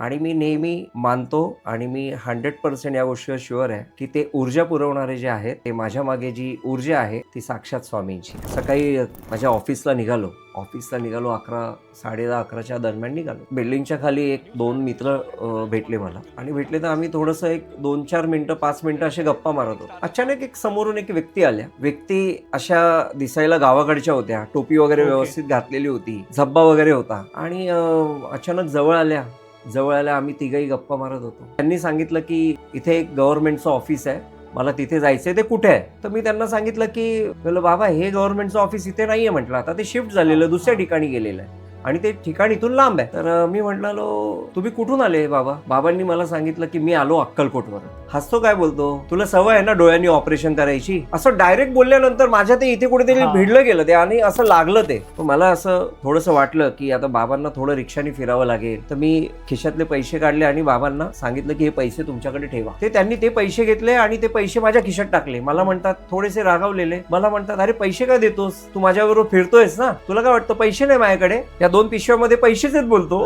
आणि मी नेहमी मानतो आणि मी 100% या गोष्टीवर शुअर आहे की ते ऊर्जा पुरवणारे जे आहेत ते माझ्या मागे जी ऊर्जा आहे ती साक्षात स्वामींची. सकाळी माझ्या ऑफिसला निघालो 11, 10:30 दरम्यान निघालो. बिल्डिंगच्या खाली एक 2 मित्र भेटले मला आणि भेटले तर आम्ही थोडंसं एक 2-4 मिनिटं 5 मिनिटं असे गप्पा मारत होतो. अचानक एक समोरून एक व्यक्ती आल्या. व्यक्ती अशा दिसायला गावाकडच्या होत्या, टोपी वगैरे व्यवस्थित घातलेली होती, झब्बा वगैरे होता आणि अचानक जवळ आल्या. आम्ही तिघही गप्पा मारत होतो. त्यांनी सांगितलं की इथे एक गव्हर्नमेंटचं ऑफिस आहे, मला तिथे जायचंय, ते कुठे आहे? तर मी त्यांना सांगितलं की बोललो बाबा हे गव्हर्नमेंटचं ऑफिस इथे नाहीये म्हटलं, आता ते शिफ्ट झालेलं दुसऱ्या ठिकाणी गेलेलं आहे आणि ते ठिकाण इथून लांब आहे. तर मी म्हटलो तुम्ही कुठून आले बाबा? बाबांनी मला सांगितलं की मी आलो अक्कलकोटवरून. हसतो काय बोलतो, तुला सवय आहे ना डोळ्यांनी ऑपरेशन करायची? असं डायरेक्ट बोलल्यानंतर माझ्या ते इथे कुठेतरी भिडलं गेलं ते आणि असं लागलं ते. मला असं थोडंसं वाटलं की आता बाबांना थोडं रिक्षाने फिरावं लागेल. तर मी खिशातले पैसे काढले आणि बाबांना सांगितलं की हे पैसे तुमच्याकडे ठेवा. त्यांनी ते पैसे घेतले आणि ते पैसे माझ्या खिशात टाकले. मला म्हणतात, थोडेसे रागावलेले, मला म्हणतात अरे पैसे काय देतोस, तू माझ्याबरोबर फिरतोयस ना, तुला काय वाटतं पैसे नाही माझ्याकडे? या 2 पिशव्यामध्ये पैसेच आहेत बोलतो.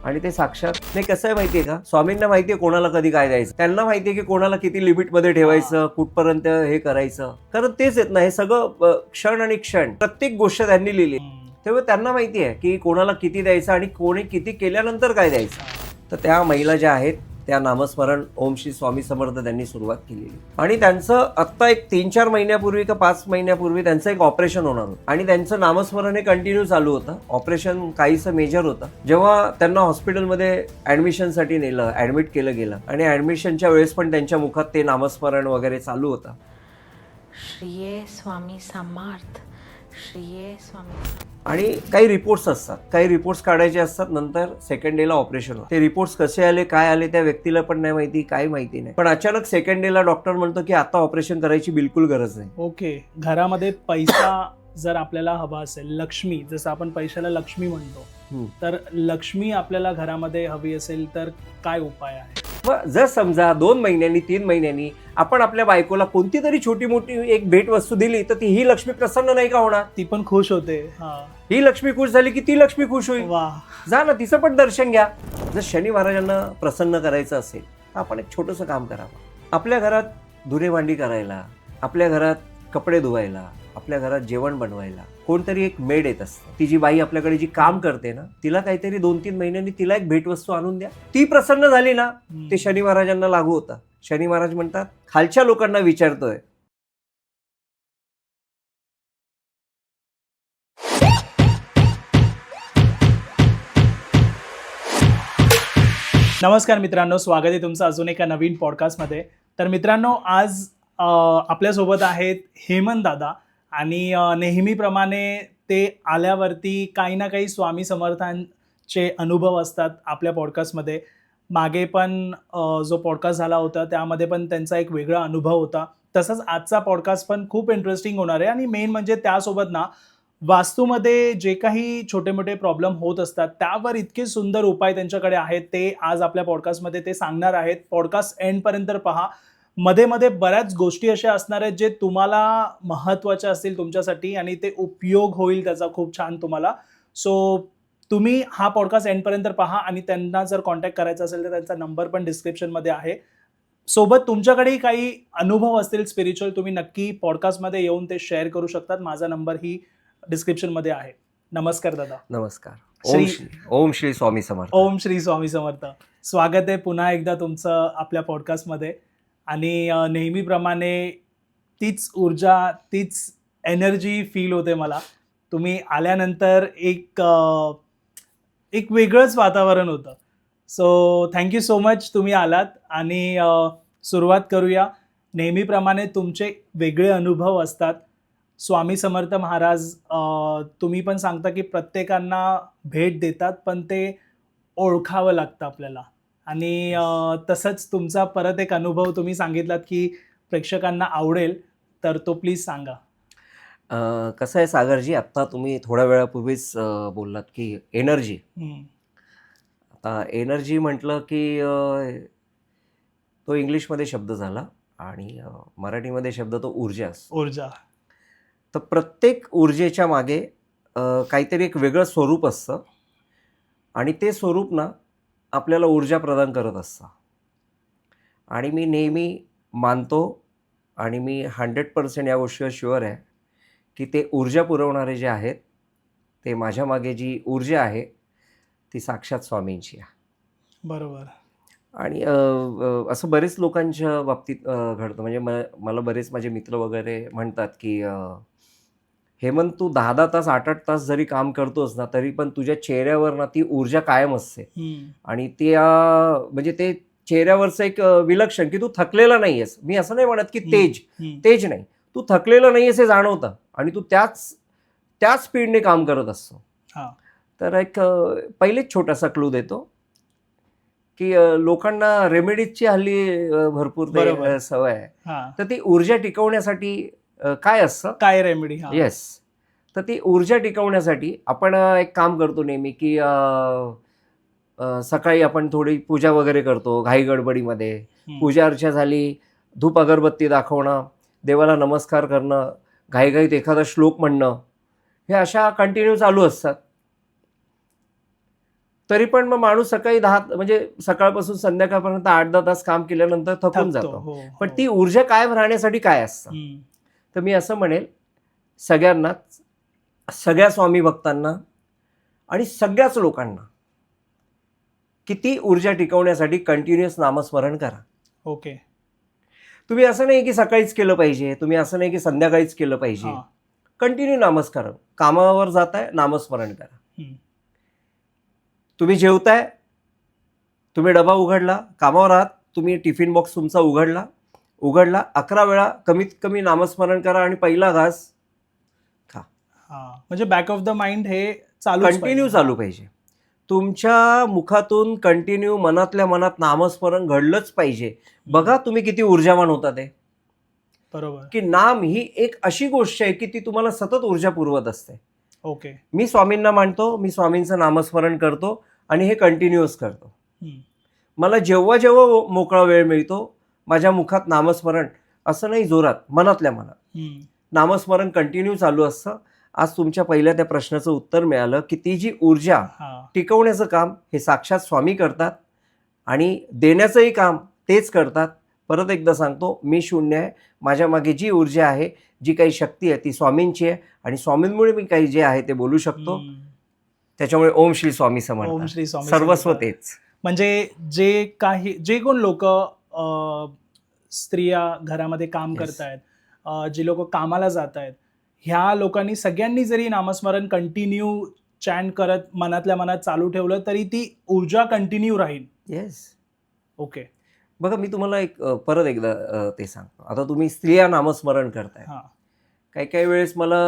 आणि ते साक्षात नाही. कसं आहे माहितीये का, स्वामींना माहितीये कोणाला कधी काय द्यायचं, त्यांना माहितीये की कोणाला किती लिमिट मध्ये ठेवायचं, कुठपर्यंत हे करायचं. कारण तेच येत ना, हे सगळं क्षण आणि क्षण प्रत्येक गोष्ट त्यांनी लिहिली. तेव्हा त्यांना माहिती आहे की कोणाला किती द्यायचं आणि कोणी किती केल्यानंतर काय द्यायचं. तर त्या महिला ज्या आहेत त्या नामस्मरण ओम श्री स्वामी समर्थ त्यांनी सुरुवात केलेली आणि त्यांचं आत्ता एक 3-4 महिन्यापूर्वी का 5 महिन्यापूर्वी त्यांचं एक ऑपरेशन होणार होतं आणि त्यांचं नामस्मरण हे कंटिन्यू चालू होतं. ऑपरेशन काहीसं मेजर होतं. जेव्हा त्यांना हॉस्पिटलमध्ये ऍडमिशनसाठी नेलं, ऍडमिट केलं गेलं आणि ऍडमिशनच्या वेळेस पण त्यांच्या मुखात ते नामस्मरण वगैरे चालू होतं. श्रीये स्वामी समर्थ, श्रीये स्वामी. आणि काही रिपोर्ट्स असतात, काही रिपोर्ट्स काढायचे असतात, नंतर सेकंड डेला ऑपरेशन होतं. ते रिपोर्ट्स कसे आले काय आले त्या व्यक्तीला पण नाही माहिती, काही माहिती नाही. पण अचानक सेकंड डेला डॉक्टर म्हणतो की आता ऑपरेशन करायची बिलकुल गरज नाही. ओके. घरामध्ये पैसा जर आपल्याला हवा असेल, लक्ष्मी, जसं आपण पैशाला लक्ष्मी म्हणतो, तर लक्ष्मी आपल्याला घरामध्ये हवी असेल तर काय उपाय आहे? जर समजा 2 महिन्यांनी 3 महिन्यांनी आपण आपल्या बायकोला कोणती तरी छोटी मोठी एक भेट वस्तू दिली तर ती ही लक्ष्मी प्रसन्न नाही का होणार? ती पण खुश होते. ही लक्ष्मी खुश झाली की ती लक्ष्मी खुश होईल. वा. जा ना, तिचं पण दर्शन घ्या. जर शनी महाराजांना प्रसन्न करायचं असेल तर आपण एक छोटंसं काम करावं. आपल्या घरात धुणे भांडी करायला, आपल्या घरात कपडे धुवायला, आपल्या घरात जेवण बनवायला कोणतरी एक मेड येत असते. ती जी बाई आपल्याकडे जी काम करते ना, तिला काहीतरी 2-3 महिन्यांनी तिला एक भेटवस्तू आणून द्या. ती प्रसन्न झाली ना, ते शनी महाराजांना लागू होतं. शनी महाराज म्हणतात खालच्या लोकांना विचारतोय. नमस्कार मित्रांनो, स्वागत आहे तुमचं अजून एका नवीन पॉडकास्टमध्ये. तर मित्रांनो, आज आपल्यासोबत आहेत हेमंत दादा आणि नेहमीप्रमाणे ते आल्यावरती काही ना काही स्वामी समर्थांचे अनुभव असतात आपल्या पॉडकास्टमध्ये. मागे पण जो पॉडकास्ट झाला होता त्यामध्ये पण त्यांचा एक वेगळा अनुभव होता. तसंच आजचा पॉडकास्ट पण खूप इंटरेस्टिंग होणार आहे आणि मेन म्हणजे त्यासोबत ना वास्तूमध्ये जे काही छोटे मोठे प्रॉब्लेम होत असतात त्यावर इतके सुंदर उपाय त्यांच्याकडे आहेत. ते आज आपल्या पॉडकास्टमध्ये ते सांगणार आहेत. पॉडकास्ट एंडपर्यंत पहा. मध्ये मध्ये बऱ्याच गोष्टी अशा असणार आहेत जे तुम्हाला महत्त्वाच्या असतील तुमच्यासाठी आणि ते उपयोग होईल त्याचा खूप छान तुम्हाला. सो तुम्ही हा पॉडकास्ट एंडपर्यंत पहा आणि त्यांना जर कॉन्टॅक्ट करायचा असेल तर त्यांचा नंबर पण डिस्क्रिप्शनमध्ये आहे. सोबत तुमच्याकडेही काही अनुभव असतील स्पिरिच्युअल, तुम्ही नक्की पॉडकास्टमध्ये येऊन ते शेअर करू शकतात. माझा नंबर ही डिस्क्रिप्शनमध्ये आहे. नमस्कार दादा. नमस्कार. ओम श्री स्वामी समर्थ. ओम श्री स्वामी समर्थ. स्वागत आहे पुन्हा एकदा तुमचं आपल्या पॉडकास्टमध्ये. आणि नेहमीप्रमाणे तीच ऊर्जा, तीच एनर्जी फील होते मला. तुम्ही आल्यानंतर एक वेगळंच वातावरण होतं. सो थँक्यू सो मच तुम्ही आलात आणि सुरुवात करूया. नेहमीप्रमाणे तुमचे वेगळे अनुभव असतात. स्वामी समर्थ महाराज, तुम्ही पण सांगता की प्रत्येकांना भेट देतात पण ते ओळखावं लागतं आपल्याला. आणि तसंच तुमचा परत एक अनुभव तुम्ही सांगितलात की प्रेक्षकांना आवडेल, तर तो प्लीज सांगा. कसं आहे सागरजी, आत्ता तुम्ही थोड्या वेळापूर्वीच बोललात की एनर्जी. आता एनर्जी म्हटलं की तो इंग्लिशमध्ये शब्द झाला आणि मराठीमध्ये शब्द तो ऊर्जा असतो. ऊर्जा. तर प्रत्येक ऊर्जेच्या मागे काहीतरी एक वेगळं स्वरूप असतं आणि ते स्वरूप ना आपल्याला ऊर्जा प्रदान करत असतं आणि मी नेहमी मानतो आणि मी 100% या गोष्टीवर शुअर आहे की ते ऊर्जा पुरवणारे जे आहेत ते माझ्या मागे जी ऊर्जा आहे ती साक्षात स्वामींची आहे. बरोबर. आणि असं बरेच लोकांच्या बाबतीत घडतं. म्हणजे मला बरेच माझे मित्र वगैरे म्हणतात की हेमंत, तू 10-10 तास 8-8 तास जरी काम करतोस ना तरी पण तुझ्या चेहऱ्यावर ना ती ऊर्जा कायम असते. आणि त्या म्हणजे ते चेहऱ्यावरचं एक विलक्षण की तू थकलेला नाही आहेस. मी असं नाही म्हणत की तेज नाही, तू थकलेला नाही आहेस हे जाणवतं आणि तू त्याच स्पीडने काम करत असतो. तर एक पहिलेच छोटासा क्लू देतो की लोकांना रेमेडीजची हल्ली भरपूर बरोबर. सवय आहे. तर ती ऊर्जा टिकवण्यासाठी काय असतं, काय रेमेडी? येस, तर ती ऊर्जा टिकवण्यासाठी आपण एक काम करतो नेहमी की सकाळी आपण थोडी पूजा वगैरे करतो घाई गडबडीमध्ये. पूजा अर्चा झाली, धूप अगरबत्ती दाखवणं, देवाला नमस्कार करणं, घाईघाईत एखादा श्लोक म्हणणं, हे अशा कंटिन्यू चालू असतात. तरी पण मग माणूस सकाळी 10 म्हणजे सकाळपासून संध्याकाळपर्यंत 8-10 तास काम केल्यानंतर थकून जातो. पण ती ऊर्जा कायम राहण्यासाठी काय असतं? तर मी असं म्हणेल सगळ्यांनाच, सगळ्या स्वामी भक्तांना आणि सगळ्याच लोकांना की ती ऊर्जा टिकवण्यासाठी कंटिन्युअस नामस्मरण करा. ओके. तुम्ही असं नाही की सकाळीच केलं पाहिजे, तुम्ही असं नाही की संध्याकाळीच केलं पाहिजे. कंटिन्यू नामस्मरण. कामावर जाताय, नामस्मरण करा. तुम्ही जेवताय, तुम्ही डबा उघडला, कामावर आहात, तुम्ही टिफिन बॉक्स तुमचा उघडला 11 वेळा कमीत कमी नामस्मरण करा आणि पहिला घास खा. म्हणजे बॅक ऑफ द माइंड हे कंटिन्यू चालू पाहिजे. तुमच्या मुखातून कंटिन्यू मनातल्या मनात नामस्मरण घडलंच पाहिजे. बघा तुम्ही किती ऊर्जावान होता ते. बरोबर. की नाम ही एक अशी गोष्ट आहे की ती तुम्हाला सतत ऊर्जा पुरवत असते. ओके. मी स्वामींना मानतो, मी स्वामींचं नामस्मरण करतो आणि हे कंटिन्युअस करतो. मला जेव्हा जेव्हा मोकळा वेळ मिळतो माझ्या मुखात नामस्मरण, असं नाही जोरात, मनातल्या मनात नामस्मरण कंटिन्यू चालू असतं. आज तुमच्या पहिल्या त्या प्रश्नाचं उत्तर मिळालं की ती जी ऊर्जा टिकवण्याचं काम हे साक्षात स्वामी करतात आणि देण्याचंही काम तेच करतात. परत एकदा सांगतो, मी शून्य आहे. माझ्या मागे जी ऊर्जा आहे, जी काही शक्ती आहे ती स्वामींची आहे आणि स्वामींमुळे मी काही जे आहे ते बोलू शकतो. त्याच्यामुळे ओम श्री स्वामी समर्थ. ओम श्री स्वामी सर्वस्व तेच. म्हणजे जे कोण लोक स्त्रिया घरामध्ये काम करतायत, जे लोक कामाला जात आहेत, ह्या लोकांनी सगळ्यांनी जरी नामस्मरण कंटिन्यू चॅन्ट करत मनातल्या मनात चालू ठेवलं तरी ती ऊर्जा कंटिन्यू राहील. येस. ओके. बघा मी तुम्हाला परत एकदा ते सांगतो. आता तुम्ही स्त्रिया नामस्मरण करताय. काही वेळेस मला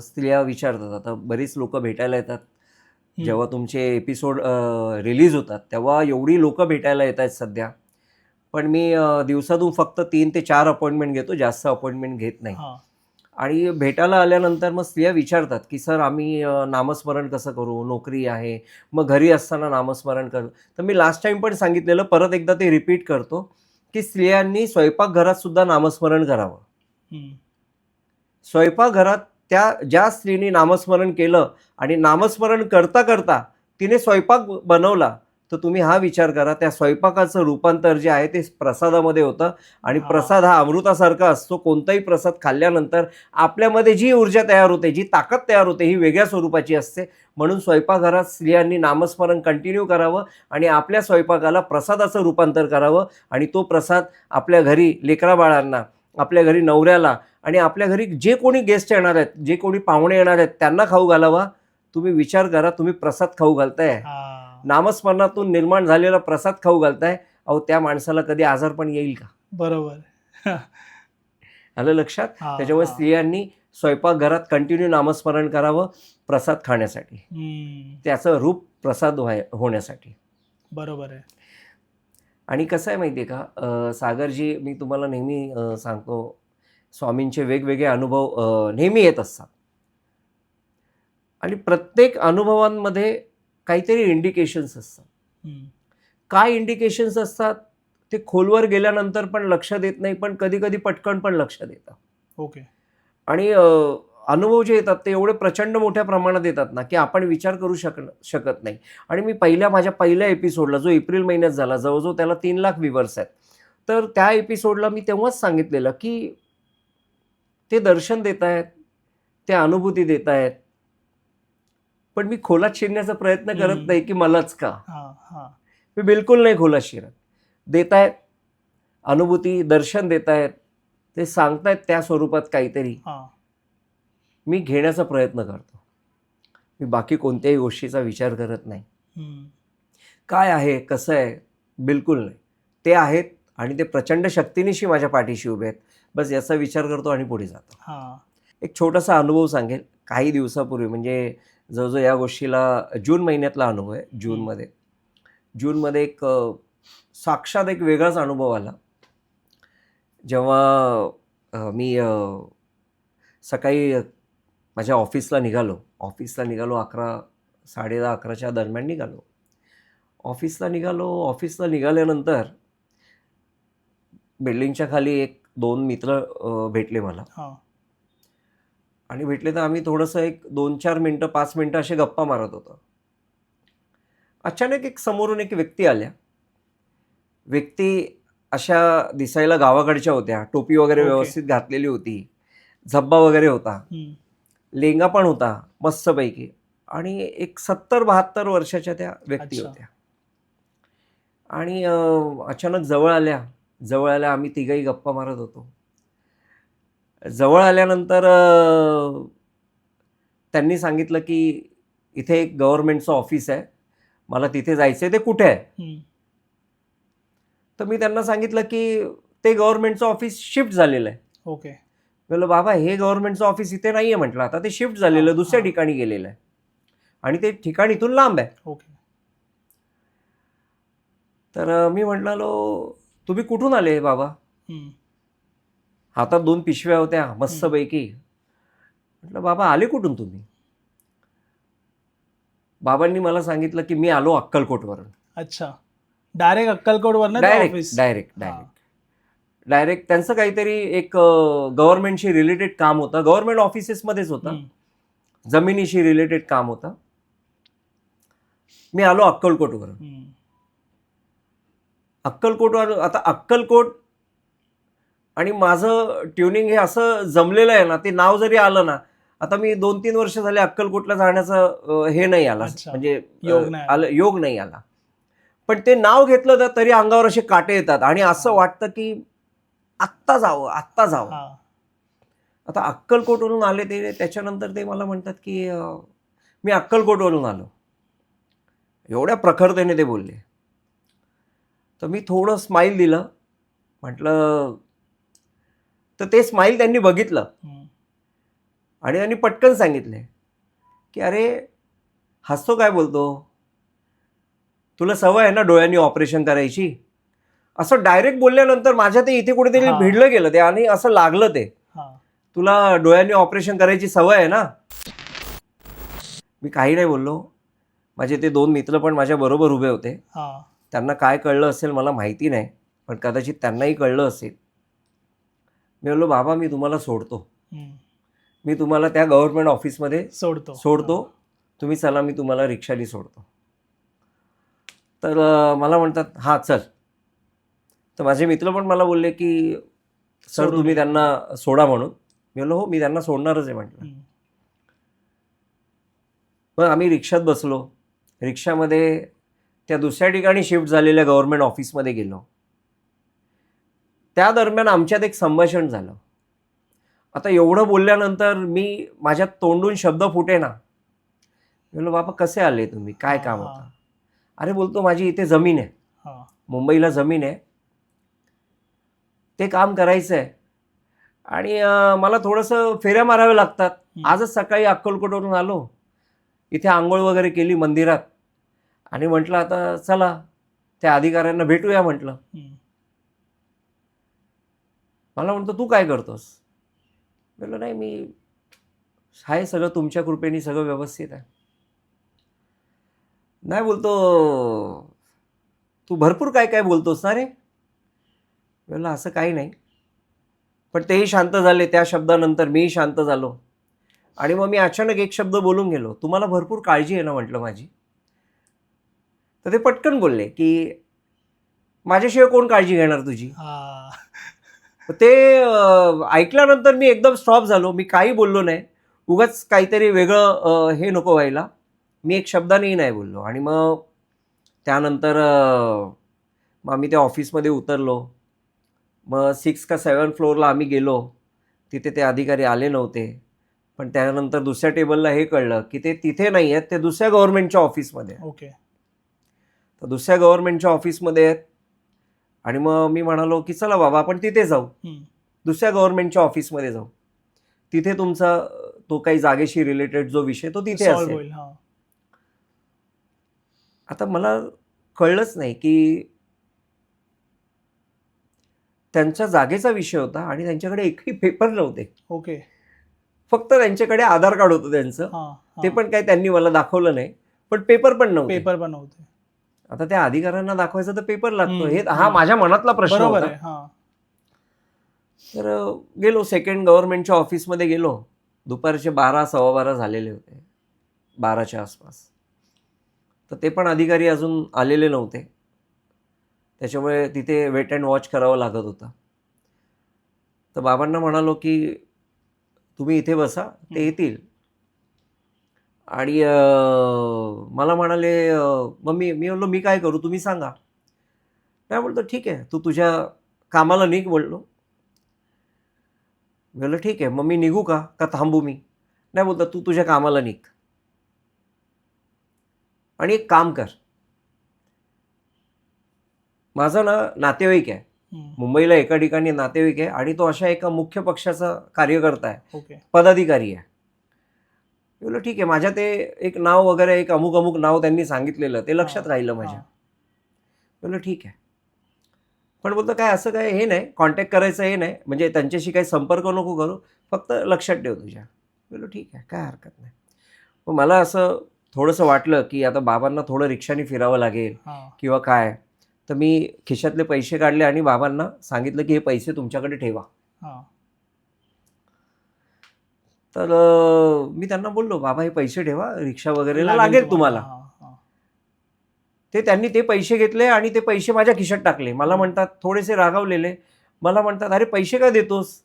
स्त्रिया विचारतात, आता बरीच लोक भेटायला येतात. जेव्हा तुमचे एपिसोड रिलीज होतात तेव्हा एवढी लोक भेटायला येत आहेत सध्या. पण मी दिवसातून फक्त 3 ते 4 अपॉइंटमेंट घेतो, जास्त अपॉइंटमेंट घेत नाही. आणि भेटायला आल्यानंतर मग स्त्रिया विचारतात की सर आम्ही नामस्मरण कसं करू, नोकरी आहे, मग घरी असताना नामस्मरण करू. तर मी लास्ट टाइम पण सांगितलेलं, परत एकदा ते रिपीट करतो की स्त्रियांनी स्वयंपाकघरात सुद्धा नामस्मरण करावं. स्वयंपाकघरात ज्या स्त्रीने नामस्मरण केलं आणि नामस्मरण करता करता तिने स्वयंपाक बनवला, तर तुम्ही हा विचार करा, त्या स्वयंपाकाचं रूपांतर जे आहे ते प्रसादामध्ये होतं. आणि प्रसाद हा अमृतासारखा असतो. कोणताही प्रसाद खाल्ल्यानंतर आपल्यामध्ये जी ऊर्जा तयार होते, जी ताकद तयार होते, ही वेगळ्या स्वरूपाची असते. म्हणून स्वयंपाकघरात स्त्रियांनी नामस्मरण कंटिन्यू करावं आणि आपल्या स्वयंपाकाला प्रसादाचं रूपांतर करावं. आणि तो प्रसाद आपल्या घरी लेकराबाळांना, आपल्या घरी नवऱ्याला आणि आपल्या घरी जे कोणी गेस्ट येणार आहेत, जे कोणी पाहुणे येणार आहेत त्यांना खाऊ घालावा. तुम्ही विचार करा, तुम्ही प्रसाद खाऊ घालताय, नामस्मरणातून निर्माण झालेला प्रसाद खाऊ घालताय. अहो त्या माणसाला कधी आजारपण येईल का? बरोबर. आलं लक्षात? त्याच्यामुळे स्त्रियांनी स्वयंपाकघरात कंटिन्यू नामस्मरण करावं प्रसाद खाण्यासाठी, त्याचं रूप प्रसाद होण्यासाठी. बरोबर आहे. आणि कसं आहे माहिती आहे का सागरजी, मी तुम्हाला नेहमी सांगतो, स्वामींचे वेगवेगळे अनुभव नेहमी येत असतात आणि प्रत्येक अनुभवांमध्ये काहीतरी इंडिकेशन्स असतात. काय इंडिकेशन्स असतात ते खोलवर गेल्यानंतर पण लक्षात येत नाही, पण कधी कधी पटकन पण लक्षात येतं. ओके. आणि अनुभव जे येतात ते एवढे प्रचंड मोठ्या प्रमाणात येतात ना की आपण विचार करू शकत नाही. आणि मी माझ्या पहिल्या एपिसोडला जो एप्रिल महिन्यात झाला, जवळजवळ त्याला 3,00,000 व्ह्यूवर्स आहेत. तर त्या एपिसोडला मी तेव्हाच सांगितलेलं की ते दर्शन देत आहेत, ते अनुभूती देत आहेत, पण मी खोलात शिरण्याचा प्रयत्न करत नाही की मलाच का. हां हां मी बिलकुल नाही खोलात शिरत. देत आहेत अनुभूती, दर्शन देत आहेत, ते सांगतायत त्या स्वरूपात काहीतरी, हां मी घेण्याचा प्रयत्न करतो. मी बाकी कोणत्याही गोष्टीचा विचार करत नाही. काय आहे, कसं आहे, बिलकुल नाही. ते आहेत आणि ते प्रचंड शक्तीनिशी माझ्या पाठीशी उभे आहेत. बस याचा विचार करतो आणि पुढे जातो. हां एक छोटासा अनुभव सांगेल. काही दिवसापूर्वी, म्हणजे जवळजवळ या गोष्टीला जून महिन्यातला अनुभव आहे. जूनमध्ये एक साक्षात एक वेगळाच अनुभव आला. जेव्हा मी सकाळी माझ्या ऑफिसला निघालो 11, 10:30, 11च्या दरम्यान निघालो. ऑफिसला निघाल्यानंतर बिल्डिंगच्या खाली 1-2 मित्र भेटले मला. हां आणि भेटले तर आम्ही थोडंसं एक 2-4 मिनटं 5 मिनटं असे गप्पा मारत होतो. अचानक एक समोरून एक व्यक्ती आल्या. व्यक्ती अशा दिसायला गावाकडच्या होत्या. टोपी वगैरे ओके. व्यवस्थित घातलेली होती, झब्बा वगैरे होता, लेंगा पण होता मस्तपैकी. आणि एक 70-72 वर्षाच्या त्या व्यक्ती अच्छा. होत्या. आणि अचानक जवळ आल्या. आम्ही तिघही गप्पा मारत होतो. जवळ आल्यानंतर त्यांनी सांगितलं की इथे एक गव्हर्नमेंटचं ऑफिस आहे, मला तिथे जायचं आहे, ते कुठे आहे. तर मी त्यांना सांगितलं की ते गव्हर्नमेंटचं ऑफिस शिफ्ट झालेलं आहे. ओके. म्हटलं बाबा हे गव्हर्नमेंटचं ऑफिस इथे नाही आहे, म्हटलं आता ते शिफ्ट झालेलं आहे, दुसऱ्या हां. ठिकाणी गेलेलं आहे आणि ते ठिकाण इथून लांब आहे. ओके. तर मी म्हटलं तुम्ही कुठून आले बाबा. हातात 2 पिशव्या होत्या मस्तपैकी. म्हटलं बाबा आले कुठून तुम्ही. बाबांनी मला सांगितलं की मी आलो अक्कलकोटवरून. अच्छा. डायरेक्ट अक्कलकोटवरनं ते ऑफिस. डायरेक्ट त्यांचं काहीतरी एक गव्हर्नमेंटशी रिलेटेड काम होतं. गव्हर्नमेंट ऑफिसेसमध्येच होतं, जमिनीशी रिलेटेड काम होतं. मी आलो अक्कलकोटवरून. आता अक्कलकोट आणि माझं ट्युनिंग हे असं जमलेलं आहे ना, ते नाव जरी आलं ना, आता मी 2-3 वर्ष झाले अक्कलकोटला जाण्याचं हे नाही आला, अच्छा. म्हणजे योग नाही आला. पण ते नाव घेतलं तर तरी अंगावर असे काटे येतात आणि असं वाटतं की आत्ता जावं. हां. आता अक्कलकोटवरून आले ते, त्याच्यानंतर ते मला म्हणतात की मी अक्कलकोटवरून आलो. एवढ्या प्रखरतेने ते बोलले. तर मी थोडं स्माईल दिलं. म्हटलं, तर ते स्माईल त्यांनी बघितलं आणि त्यांनी पटकन सांगितले की अरे हसतो काय बोलतो, तुला सवय आहे ना डोळ्यांनी ऑपरेशन करायची. असं डायरेक्ट बोलल्यानंतर माझ्या ते इथे कुठेतरी हां. भिडलं गेलं ते आणि असं लागलं ते, हां. तुला डोळ्यांनी ऑपरेशन करायची सवय आहे ना. मी काही नाही बोललो. माझे ते 2 मित्र पण माझ्या बरोबर उभे होते. हां. त्यांना काय कळलं असेल मला माहिती नाही, पण कदाचित त्यांनाही कळलं असेल. मी बोललो बाबा मी तुम्हाला सोडतो, मी तुम्हाला त्या गव्हर्नमेंट ऑफिसमध्ये सोडतो, तुम्ही चला, मी तुम्हाला रिक्षाने सोडतो. तर मला म्हणतात हां चल. तर माझे मित्र पण मला बोलले की सर तुम्ही त्यांना सोडा म्हणून. मी बोललो हो मी त्यांना सोडणारच आहे म्हटलं. मग आम्ही रिक्षात बसलो. रिक्षामध्ये त्या दुसऱ्या ठिकाणी शिफ्ट झालेल्या गव्हर्नमेंट ऑफिसमध्ये गेलो. त्या दरम्यान आमच्यात एक संभाषण झालं. आता एवढं बोलल्यानंतर माझ्या तोंडून शब्द फुटेना. बोललो बाबा कसे आले तुम्ही, काय काम होतं. अरे बोलतो माझी इथे जमीन आहे, मुंबईला जमीन आहे, ते काम करायचं आहे आणि मला थोडंसं फेऱ्या माराव्या लागतात. आजच सकाळी अक्कलकोटवरून आलो, इथे आंघोळ वगैरे केली मंदिरात आणि म्हटलं आता चला त्या अधिकाऱ्यांना भेटूया म्हटलं. मला म्हणतो तू काय करतोस. म्हटलं नाही मी आहे, सगळं तुमच्या कृपेने सगळं व्यवस्थित आहे. नाही बोलतो तू भरपूर काय काय बोलतोस ना रे. म्हटलं असं काही नाही. पण तेही शांत झाले. त्या शब्दानंतर मीही शांत झालो. आणि मग मी अचानक एक शब्द बोलून गेलो, तुम्हाला भरपूर काळजी आहे ना म्हटलं माझी. तर ते पटकन बोलले की माझ्याशिवाय कोण काळजी घेणार तुझी. हा. तर ते ऐकल्यानंतर मी एकदम स्टॉप झालो. मी काही बोललो नाही. उगाच काहीतरी वेगळं हे नको व्हायला. मी एक शब्दानेही नाही बोललो. आणि मग त्यानंतर मग आम्ही त्या ऑफिसमध्ये उतरलो. मग 6 का 7 फ्लोअरला आम्ही गेलो. तिथे ते अधिकारी आले नव्हते. पण त्यानंतर दुसऱ्या टेबलला हे कळलं की ते तिथे नाही आहेत, ते दुसऱ्या गव्हर्नमेंटच्या ऑफिसमध्ये आहेत. ओके. तर दुसऱ्या गव्हर्नमेंटच्या ऑफिसमध्ये आहेत. आणि मग मी म्हणालो की चला बाबा आपण तिथे जाऊ, दुसऱ्या गव्हर्नमेंटच्या ऑफिसमध्ये जाऊ. तिथे तुमचा तो काही जागेशी रिलेटेड जो विषय तो तिथे सॉल्व्ह असेल. होईल. हा. आता मला कळलंच नाही की त्यांच्या जागेचा विषय होता आणि त्यांच्याकडे एकही पेपर नव्हते. ओके. फक्त त्यांच्याकडे आधार कार्ड होतं त्यांचं. हा. ते पण काही त्यांनी मला दाखवलं नाही. पण पेपर पण नव्हते. पेपर पण नव्हते. आता त्या अधिकाऱ्यांना दाखवायचं तर पेपर लागतो. हम्म, हे हा माझ्या मनातला प्रश्न बरोबर होता. आहे. हा. तर गेलो सेकंड गव्हर्नमेंटच्या ऑफिसमध्ये गेलो. दुपारचे 12 सव्वा 12 झालेले होते, 12च्या आसपास. तर ते पण अधिकारी अजून आलेले नव्हते. त्याच्यामुळे तिथे वेट अँड वॉच करावं लागत होतं. तर बाबांना म्हणालो की तुम्ही इथे बसा, ते येतील. आणि मला म्हणाले मग मी म्हणलो मी काय करू तुम्ही सांगा. नाही बोलतो ठीक आहे तू तुझ्या कामाला निघ बोललो. मी म्हणलं ठीक आहे मग मी निघू का थांबू मी. नाही बोलतो तू तुझ्या कामाला निघ आणि एक काम कर. माझा ना नातेवाईक आहे मुंबईला एका ठिकाणी नातेवाईक आहे आणि तो अशा एका मुख्य पक्षाचा कार्यकर्ता आहे, ओके. पदाधिकारी आहे. मी म्हणलं ठीक आहे. माझ्या ते एक नाव वगैरे एक अमुक नाव त्यांनी सांगितलेलं ते लक्षात राहिलं माझ्या. म्हणलं ठीक आहे. पण बोलतो काय असं काय हे नाही कॉन्टॅक्ट करायचं हे नाही म्हणजे त्यांच्याशी काही संपर्क नको करू फक्त लक्षात ठेव तुझ्या. म्हणलं ठीक आहे काय हरकत नाही. मग मला असं थोडंसं वाटलं की आता बाबांना थोडं रिक्षाने फिरावं लागेल किंवा काय. तर मी खिशातले पैसे काढले आणि बाबांना सांगितलं की हे पैसे तुमच्याकडे ठेवा. तर मी त्यांना बोललो बाबा हे पैसे ठेवा रिक्षा वगैरेला लागेल तुम्हाला. ते त्यांनी ते पैसे घेतले आणि ते पैसे माझ्या खिशात टाकले. मला म्हणतात थोडेसे रागावलेले. मला म्हणतात अरे पैसे का देतोस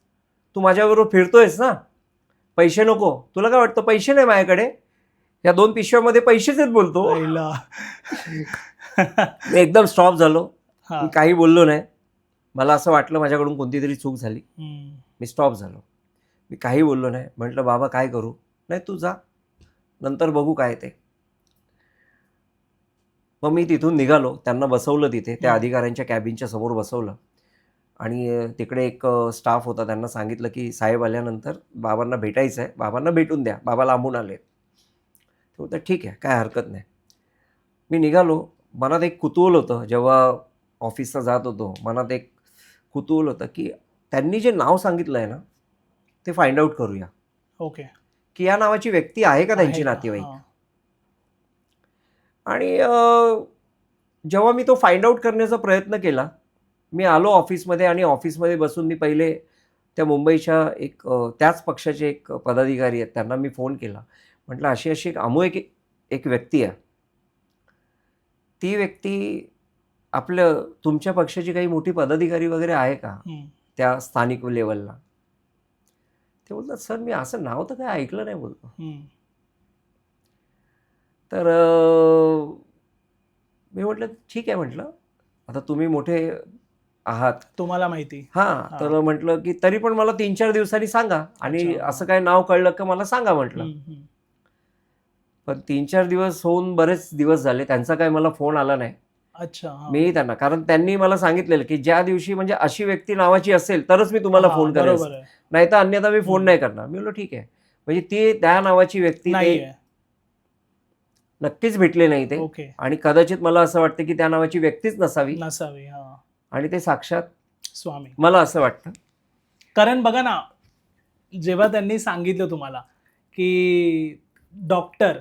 तू माझ्याबरोबर फिरतोयस ना पैसे नको. तुला काय वाटतं पैसे नाही माझ्याकडे या 2 पिशव्यामध्ये पैसेच आहेत बोलतो. मी एकदम स्टॉप झालो. मी काही बोललो नाही. मला असं वाटलं माझ्याकडून कोणती तरी चूक झाली. मी स्टॉप झालो. मी काही बोललो नाही. म्हटलं बाबा काय करू. नाही तू जा नंतर बघू काय ते. मग मी तिथून निघालो. त्यांना बसवलं तिथे त्या अधिकाऱ्यांच्या कॅबिनच्या समोर बसवलं आणि तिकडे एक स्टाफ होता त्यांना सांगितलं की साहेब आल्यानंतर बाबांना भेटायचं आहे बाबांना भेटून द्या बाबा लांबून आले. ते बोलतात ठीक आहे काय हरकत नाही. मी निघालो. मनात एक कुतूहल होतं जेव्हा ऑफिसला जात होतो. मनात एक कुतूहल होतं की त्यांनी जे नाव सांगितलं आहे ना ते फाइंड आउट करूया. ओके. की या नावाची व्यक्ती आहे का त्यांची नातेवाईक. आणि जेव्हा मी तो फाइंड आउट करण्याचा प्रयत्न केला मी आलो ऑफिसमध्ये आणि ऑफिसमध्ये बसून मी पहिले त्या मुंबईच्या एक त्याच पक्षाचे एक पदाधिकारी आहेत त्यांना मी फोन केला. म्हटलं अशी अशी एक अमुक एक व्यक्ती आहे. ती व्यक्ती आपलं तुमच्या पक्षाची काही मोठी पदाधिकारी वगैरे आहे का त्या स्थानिक लेवलला. ते बोलतात सर मी असं नाव तर काय ऐकलं नाही बोलतो. तर मी म्हटलं ठीक आहे म्हटलं आता तुम्ही मोठे आहात तुम्हाला माहिती. हां तर म्हटलं की तरी पण मला 3-4 दिवसांनी सांगा आणि असं काय नाव कळलं का मला सांगा म्हटलं. पण 3-4 दिवस होऊन बरेच दिवस झाले त्यांचा काय मला फोन आला नाही. अच्छा. मी त्यांना कारण त्यांनी मला सांगितलेलं की ज्या दिवशी म्हणजे अशी व्यक्ती नावाची असेल तरच मी तुम्हाला फोन करेन नाही तर अन्यथा मी फोन नाही करणार. मी म्हणलो ठीक आहे म्हणजे ती त्या नावाची व्यक्ती नक्कीच भेटले नाही ते आणि कदाचित मला असं वाटतं की त्या नावाची व्यक्तीच नसावी आणि ते साक्षात स्वामी मला असं वाटतं. कारण बघा ना जेव्हा त्यांनी सांगितलं तुम्हाला की डॉक्टर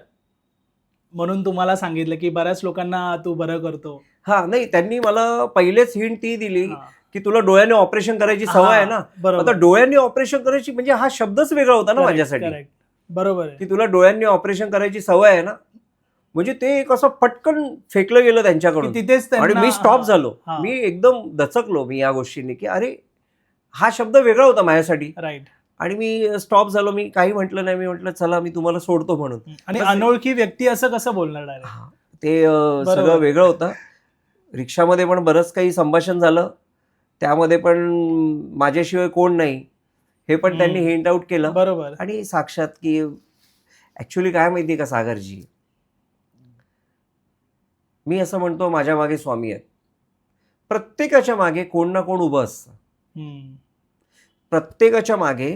म्हणून तुम्हाला सांगितलं की बऱ्याच लोकांना तू बरं करतो. हा नाही त्यांनी मला पहिलेच हिंट ती दिली की तुला डोळ्याने ऑपरेशन करायची सवय आहे ना. आता डोळ्याने ऑपरेशन करायची म्हणजे हा शब्दच वेगळा होता ना माझ्यासाठी. बरोबर आहे. की तुला डोळ्यांनी ऑपरेशन करायची सवय आहे ना. म्हणजे ते एक असं पटकन फेकलं गेलं त्यांच्याकडून की तिथेच आणि त्यांना मी स्टॉप झालो. हा. मी एकदम दचकलो मी या गोष्टींनी की अरे हा शब्द वेगळा होता माझ्यासाठी. राईट. आणि मी स्टॉप झालो. मी काही म्हटलं नाही. मी म्हटलं चला मी तुम्हाला सोडतो म्हणून. आणि बस- अनोळखी व्यक्ती असं कसं बोलणार डायरेक्ट. हा, ते सगळं वेगळं होतं. रिक्षामध्ये पण बरंच काही संभाषण झालं. त्यामध्ये पण माझ्याशिवाय कोण नाही हे पण त्यांनी हिंट आउट केलं. बरोबर. आणि साक्षात की ऍक्च्युली काय माहितीये का सागरजी, मी असं म्हणतो माझ्या मागे स्वामी आहेत. प्रत्येकाच्या मागे कोण ना कोण उभं असतं. प्रत्येकाच्या मागे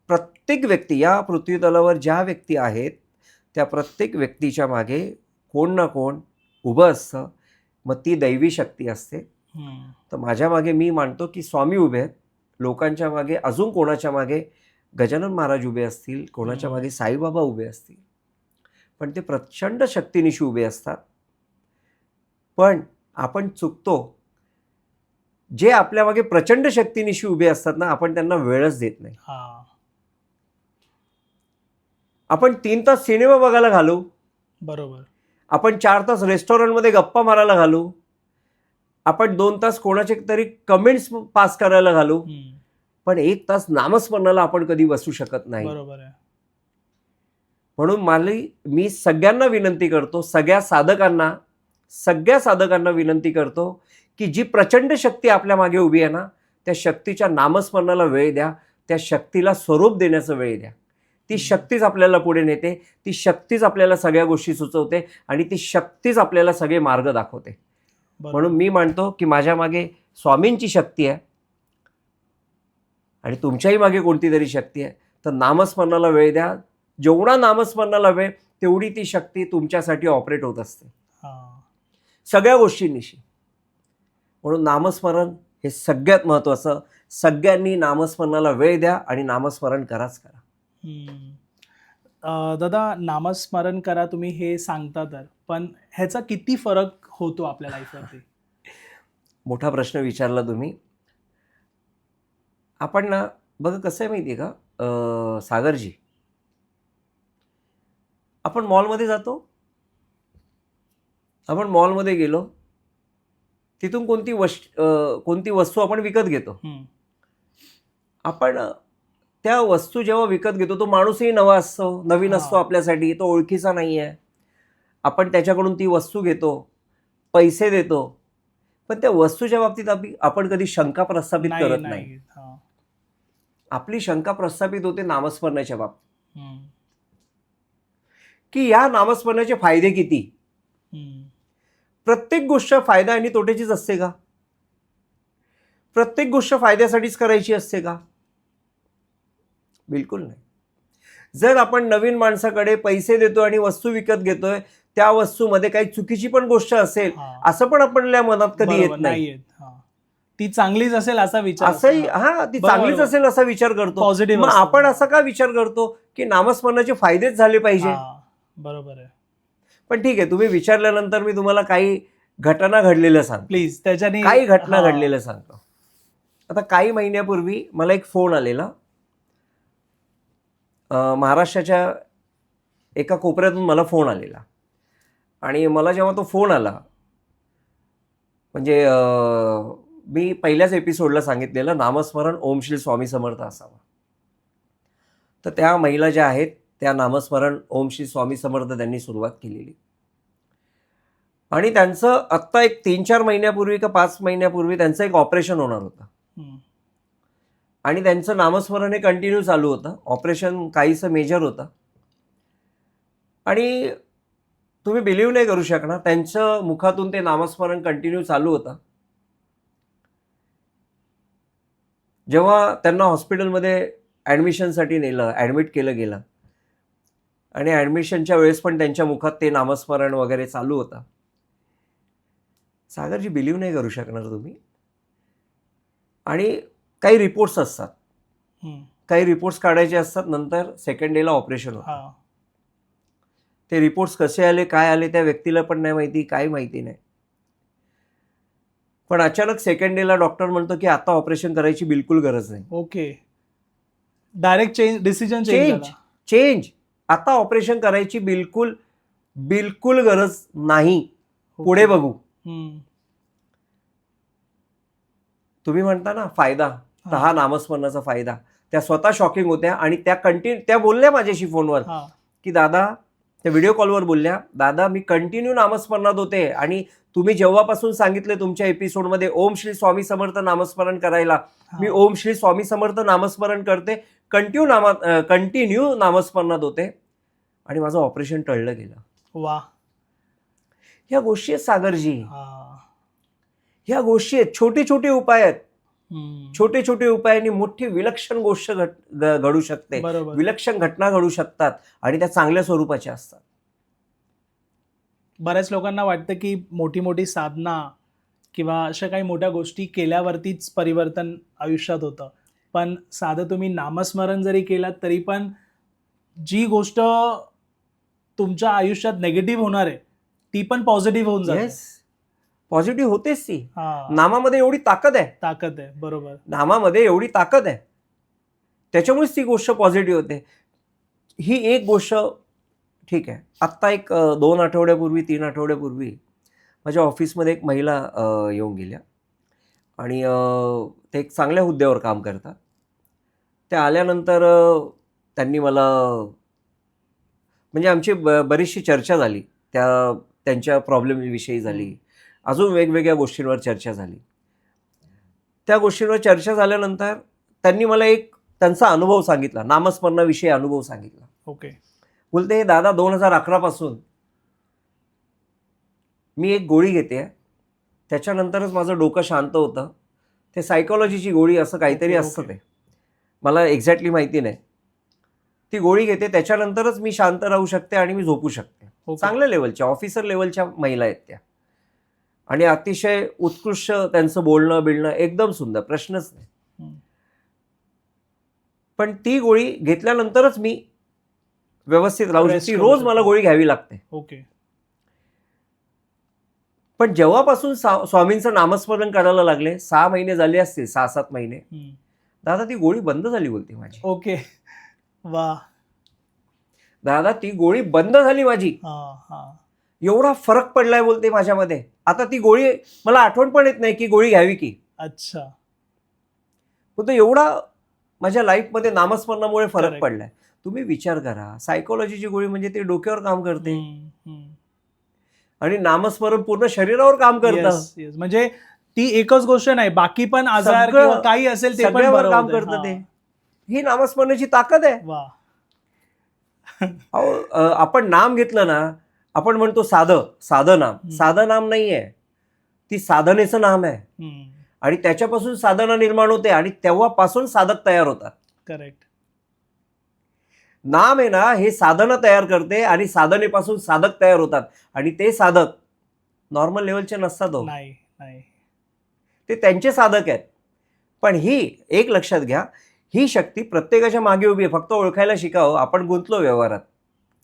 प्रत्येक व्यक्ती या पृथ्वीतलावर ज्या व्यक्ती आहेत त्या प्रत्येक व्यक्तीच्या मागे कोण ना कोण उभं असतं. मग ती दैवी शक्ती असते. तर माझ्या मागे मी मानतो की स्वामी उभे आहेत. लोकांच्या मागे अजून कोणाच्या मागे गजानन महाराज उभे असतील, कोणाच्या मागे साईबाबा उभे असतील, पण ते प्रचंड शक्तीनिशी उभे असतात. पण आपण चुकतो. जे आपल्या मागे प्रचंड शक्तीनिशी उभे असतात ना, आपण त्यांना वेळच देत नाही. आपण 3 तास सिनेमा बघायला घालू, बरोबर. आपण 4 तास रेस्टॉरंटमध्ये गप्पा मारायला घालू, आपण 2 तास कोणाचे तरी कमेंट्स पास करायला घालू, पण 1 तास नामस्मरणाला आपण कधी बसू शकत नाही. बरोबर आहे. म्हणून मी सगळ्यांना विनंती करतो, सगळ्या साधकांना विनंती करतो की जी प्रचंड शक्ती आपल्या मागे उभी आहे ना, त्या शक्तीच्या नामस्मरणाला वेळ द्या. त्या शक्तीला स्वरूप देण्याचा वेळ द्या. ती शक्तीच आपल्याला पुढे नेते. ती शक्तीच आपल्याला सगळ्या गोष्टी सुचवते आणि ती शक्तीच आपल्याला सगळे मार्ग दाखवते. म्हणून मी मानतो की माझ्या मागे स्वामींची शक्ती आहे आणि तुमच्याही मागे कोणती तरी शक्ती आहे. तर नामस्मरणाला वेळ द्या. जेवढा नामस्मरणाला वेळ तेवढी ती शक्ती तुमच्यासाठी ऑपरेट होत असते सगळ्या गोष्टींनिशी. म्हणून नामस्मरण हे सगळ्यात महत्त्वाचं. सगळ्यांनी नामस्मरणाला वेळ द्या आणि नामस्मरण कराच करा. दादा, नामस्मरण करा तुम्ही हे सांगता तर, पण ह्याचा किती फरक होतो आपल्या लाईफवरती? मोठा प्रश्न विचारला तुम्ही. आपण ना बघा कसं आहे माहिती आहे का सागरजी, आपण मॉलमध्ये जातो. आपण मॉलमध्ये गेलो, तिथून कोणती वस्तू आपण विकत घेतो. आपण त्या वस्तू जेव्हा विकत घेतो तो माणूसही नवीन असतो आपल्यासाठी. तो ओळखीचा नाही आहे. आपण त्याच्याकडून ती वस्तू घेतो, पैसे देतो, पण त्या वस्तूच्या बाबतीत आपण कधी शंका प्रस्थापित करत नाही. आपली शंका प्रस्थापित होते नामस्मरणाच्या बाबतीत की या नामस्मरणाचे फायदे किती. प्रत्येक गोष्ट फायदा आणि तोट्याचीच असते का? प्रत्येक गोष्ट फायद्यासाठीच करायची असते का? बिलकुल नाही. जर आपण नवीन माणसाकडे पैसे देतो आणि वस्तू विकत घेतोय, त्या वस्तूमध्ये काही चुकीची पण गोष्ट असेल असं पण आपल्या मनात कधी येत नाही. ती चांगलीच असेल असा विचार, असंही ती चांगलीच असेल असा विचार करतो. पॉझिटिव्ह. मग आपण असा का विचार करतो की नामस्मरणाचे फायदेच झाले पाहिजे? बरोबर आहे. पण ठीक आहे, तुम्ही विचारल्यानंतर मी तुम्हाला काही घटना घडलेल्या सांगतो. प्लीज, त्याच्याने काही घटना घडलेल्या सांगतो. आता काही महिन्यापूर्वी मला एक फोन आलेला. महाराष्ट्राच्या एका कोपऱ्यातून मला फोन आलेला आणि मला जेव्हा तो फोन आला, म्हणजे मी पहिल्याच एपिसोडला सांगितलेलं नामस्मरण ओम श्री स्वामी समर्थ असावं. तर त्या महिला ज्या आहेत त्या नामस्मरण ओम श्री स्वामी समर्थ त्यांनी सुरुवात केलेली आणि त्यांचं आत्ता एक 3-4 महिन्यापूर्वी का 5 महिन्यापूर्वी त्यांचं एक ऑपरेशन होणार होतं आणि त्यांचं नामस्मरण हे कंटिन्यू चालू होतं. ऑपरेशन काहीसं मेजर होतं आणि तुम्ही बिलीव्ह नाही करू शकणार, त्यांच्या मुखातून ते नामस्मरण कंटिन्यू चालू होतं. जेव्हा त्यांना हॉस्पिटलमध्ये ॲडमिशनसाठी ॲडमिट केलं गेलं आणि ॲडमिशनच्या वेळेस पण त्यांच्या मुखात ते नामस्मरण वगैरे चालू होतं. सागरजी, बिलीव्ह नाही करू शकणार तुम्ही. आणि काही रिपोर्ट्स असतात, काही रिपोर्ट्स काढायचे असतात, नंतर सेकंड डेला ऑपरेशन होतं. ते रिपोर्ट्स कसे आले, काय आले, त्या व्यक्तीला पण नाही माहिती, काही माहिती नाही. पण अचानक सेकंड डेला डॉक्टर म्हणतो की आता ऑपरेशन करायची बिलकुल गरज नाही. ओके. Direct decision change. आता ऑपरेशन करायची बिलकुल बिलकुल गरज नाही, पुढे बघू. हम्म. तुम्ही म्हणता ना फायदा, तर हा नामस्मरणाचा फायदा. त्या स्वतः शॉकिंग होत्या आणि त्या बोलल्या माझ्याशी फोनवर हा. की दादा, त्या व्हिडिओ कॉलवर बोलल्या, दादा मी कंटिन्यू नामस्मरणात होते आणि तुम्ही जेव्हापासून सांगितले तुमच्या एपिसोडमध्ये ओम श्री स्वामी समर्थ नामस्मरण करायला, मी ओम श्री स्वामी समर्थ नामस्मरण करते, कंटिन्यू नामस्मरणात होते आणि माझं ऑपरेशन टळलं गेलं. वा. ह्या गोष्टी आहेत सागरजी, हा. ह्या गोष्टी आहेत, छोटे छोटे उपाय आहेत. हम्म. छोटे छोटे उपायांनी मोठी विलक्षण गोष्ट घडू शकते, बरोबर. विलक्षण घटना घडू शकतात आणि त्या चांगल्या स्वरूपाच्या असतात. बऱ्याच लोकांना वाटतं की मोठी मोठी साधना किंवा अशा काही मोठ्या गोष्टी केल्यावरतीच परिवर्तन आयुष्यात होतं, पण साधं तुम्ही नामस्मरण जरी केलात तरी पण जी गोष्ट तुमच्या आयुष्यात नेगेटिव्ह होणार आहे ती पण पॉझिटिव्ह होऊन जाते. येस, पॉझिटिव्ह होतेच ती. हा. नामामध्ये एवढी ताकद आहे, ताकद आहे. बरोबर. नामामध्ये एवढी ताकद आहे, त्याच्यामुळेच ती गोष्ट पॉझिटिव्ह होते. ही एक गोष्ट ठीक आहे. आत्ता एक 2 आठवड्यापूर्वी 3 आठवड्यापूर्वी माझ्या ऑफिसमध्ये एक महिला येऊन गेल्या आणि ते एक चांगल्या हुद्द्यावर काम करतात. त्या आल्यानंतर त्यांनी मला म्हणजे आमची बरीचशी चर्चा झाली, त्यांच्या प्रॉब्लेमविषयी झाली, अजून वेगवेगळ्या गोष्टींवर चर्चा झाली. त्या गोष्टींवर चर्चा झाल्यानंतर त्यांनी मला एक त्यांचा अनुभव सांगितला, नामस्मरणाविषयी अनुभव सांगितला. ओके. बोलते, दादा 2011 पासून मी एक गोळी घेते, त्याच्यानंतरच माझं डोकं शांत होतं. ते सायकोलॉजीची गोळी असं काहीतरी असतं, ते मला एक्झॅक्टली माहिती नाही. ती गोळी घेते, त्याच्यानंतरच मी शांत राहू शकते आणि मी झोपू शकते. चांगल्या लेवलच्या ऑफिसर लेवलच्या महिला आहेत त्या आणि अतिशय उत्कृष्ट त्यांचं बोलणं बिलणं एकदम सुंदर, प्रश्नच नाही. पण ती गोळी घेतल्यानंतरच मी व्यवस्थित राहू शकते. रोज मला गोळी घ्यावी लागते. ओके. पण जेव्हापासून स्वामींचं नामस्मरण करायला लागले, 6 महिने झाले असतील, 6-7 महिने, दादा ती गोळी बंद झाली बोलते माझी. ओके. वा. दादा ती गोळी बंद झाली माझी. एवढा फरक पडलाय बोलते माझ्यामध्ये. आता ती गोळी मला आठवण पण येत नाही की गोळी घ्यावी की. अच्छा. पण तो एवढा माझ्या लाईफमध्ये नामस्मरणामुळे फरक पडलाय. तुम्ही विचार करा, सायकोलॉजीची गोळी म्हणजे ते डोक्यावर काम करते आणि नामस्मरण पूर्ण शरीरावर काम करतं. म्हणजे ती एकच गोष्ट नाही, बाकी पण आजार किंवा काही असेल ते पण काम करतं. ते ही नामस्मरणाची ताकद आहे. वा. आपण नाम घेतलं ना, आपण म्हणतो साधं नाम. साधं नाम नाहीये, ती साधनेचं नाम आहे आणि त्याच्यापासून साधना निर्माण होते आणि तेव्हापासून साधक तयार होतात. करेक्ट. नाम आहे ना, हे साधना तयार करते आणि साधनेपासून साधक तयार होतात आणि ते साधक नॉर्मल लेवलचे नसतात. नाही, ते त्यांचे साधक आहेत. पण ही एक लक्षात घ्या, ही शक्ती प्रत्येकाच्या मागे उभी आहे. फक्त ओळखायला शिकावं. आपण गुंतलो व्यवहारात,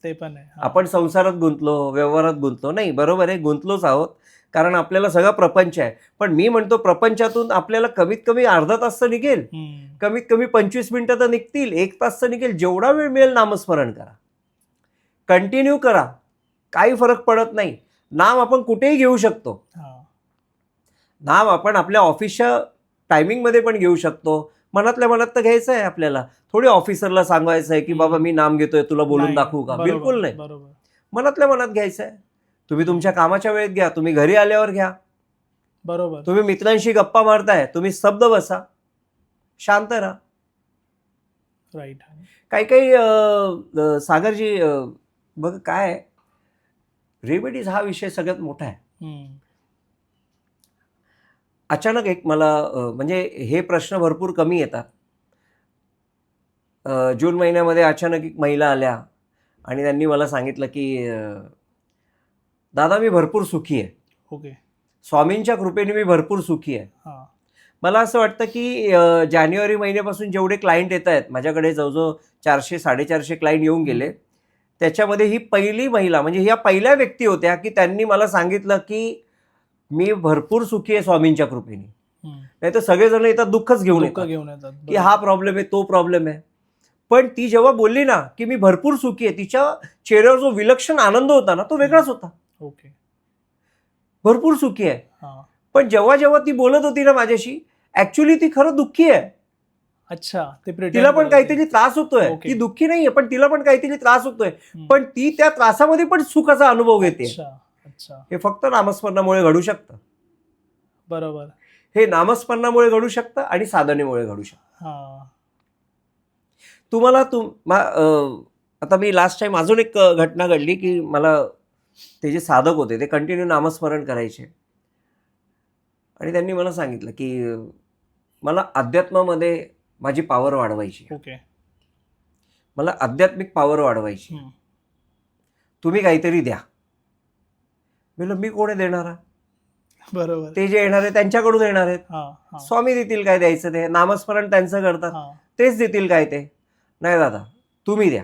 ते पण आहे. आपण संसारात गुंतलो, व्यवहारात गुंतलो नाही. बरोबर आहे, गुंतलोच आहोत, कारण आपल्याला सगळा प्रपंच आहे. पण मी म्हणतो प्रपंचातून आपल्याला कमीत कमी अर्धा तास तर निघेल, कमीत कमी 25 मिनिटं तर निघतील, 1 तास तर निघेल. जेवढा वेळ मिळेल नामस्मरण करा, कंटिन्यू करा, काही फरक पडत नाही. नाम आपण कुठेही घेऊ शकतो. नाम आपण आपल्या ऑफिसच्या टायमिंगमध्ये पण घेऊ शकतो. मनातल्या मनात तर घ्यायचं आहे आपल्याला. थोडी ऑफिसरला सांगायचं आहे की बाबा मी नाम घेतोय, तुला बोलून दाखवू का? बिलकुल नाही. मनातल्या मनात घ्यायचं आहे. तुम्ही तुमच्या कामाच्या वेळेत घ्या, तुम्ही घरी आल्यावर घ्या. बरोबर. तुम्ही मित्रांशी गप्पा मारताय, तुम्ही स्तब्ध बसा, शांत राहा. राईट. काही सागरजी बघ काय रेमेडीज हा विषय सगळ्यात मोठा आहे. अचानक एक मला म्हणजे हे प्रश्न भरपूर कमी येतात. जून महिन्यामध्ये अचानक एक महिला आल्या आणि त्यांनी मला सांगितलं की दादा मी भरपूर सुखी आहे. ओके. स्वामींच्या कृपेने मी भरपूर सुखी आहे. मला असं वाटतं की जानेवारी महिन्यापासून जेवढे क्लायंट येत आहेत माझ्याकडे, जवळजवळ 400-450 क्लायंट येऊन गेले. त्याच्यामध्ये ही पहिली महिला, म्हणजे ह्या पहिल्या व्यक्ती होत्या की त्यांनी मला सांगितलं की मी भरपूर सुखी आहे स्वामींच्या कृपेने. नाही तर सगळेजण येतात दुःखच घेऊन येतात की हा प्रॉब्लेम आहे, तो प्रॉब्लेम आहे. पण ती जेव्हा बोलली ना की मी भरपूर सुखी आहे, तिच्या चेहऱ्यावर जो विलक्षण आनंद होता ना तो वेगळाच होता. ओके. भरपूर सुखी आहे. हा. पण जेव्हा जेव्हा ती बोलत होती ना माझ्याशी, ऍक्च्युली ती खरं दुःखी आहे. अच्छा. ते pretend तिला पण करत काहीतरी त्रास होतोय. ओके. ती दुःखी नाहीये, पण तिला पण काहीतरी त्रास होतोय. हम्म. पण ती त्या त्रासामध्ये पण सुखाचा अनुभव घेते. अच्छा. अच्छा. हे फक्त नामस्मरणामुळे घडू शकतं. बरोबर. हे नामस्मरणामुळे घडू शकतं आणि साधनेमुळे घडू शकतं. हा. तुम्हाला आता मी लास्ट टाइम अजून एक घटना घडली की मला ते जे साधक होते ते कंटिन्यू नामस्मरण करायचे आणि त्यांनी मला सांगितलं की मला अध्यात्मामध्ये माझी पॉवर वाढवायची, ओके. मला आध्यात्मिक पॉवर वाढवायची, हम्म. तुम्ही काहीतरी द्या. मी कोण आहे देणारा? बरोबर. ते जे येणार आहे त्यांच्याकडून येणार आहेत. हा. हा. स्वामी देतील काय द्यायचं, ते नामस्मरण त्यांचं करतात, हा. तेच देतील काय ते. नाही दादा, तुम्ही द्या.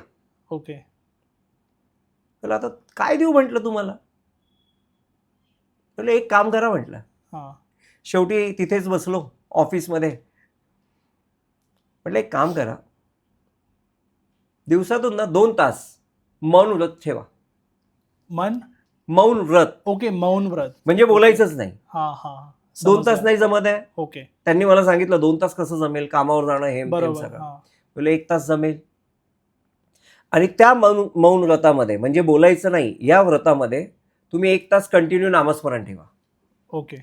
ओके. म्हटलं आता काय देऊ म्हटलं तुम्हाला. म्हटलं एक काम करा म्हटलं. हा. शेवटी तिथेच बसलो ऑफिसमध्ये. म्हटलं एक काम करा, दिवसातून ना 2 तास मौन व्रत ठेवा. मौन व्रत ओके. मौन व्रत म्हणजे बोलायचंच नाही. हा. हा. 2 तास समजलं. नाही जमत आहे. ओके. त्यांनी मला सांगितलं 2 तास कसं जमेल, कामावर जाणं हे ते बरोबर. सगळं. हा. बोले 1 तास जमेल. आणि त्या मौन व्रतामध्ये म्हणजे बोलायचं नाही, या व्रतामध्ये तुम्ही 1 तास कंटिन्यू नामस्मरण ठेवा. ओके.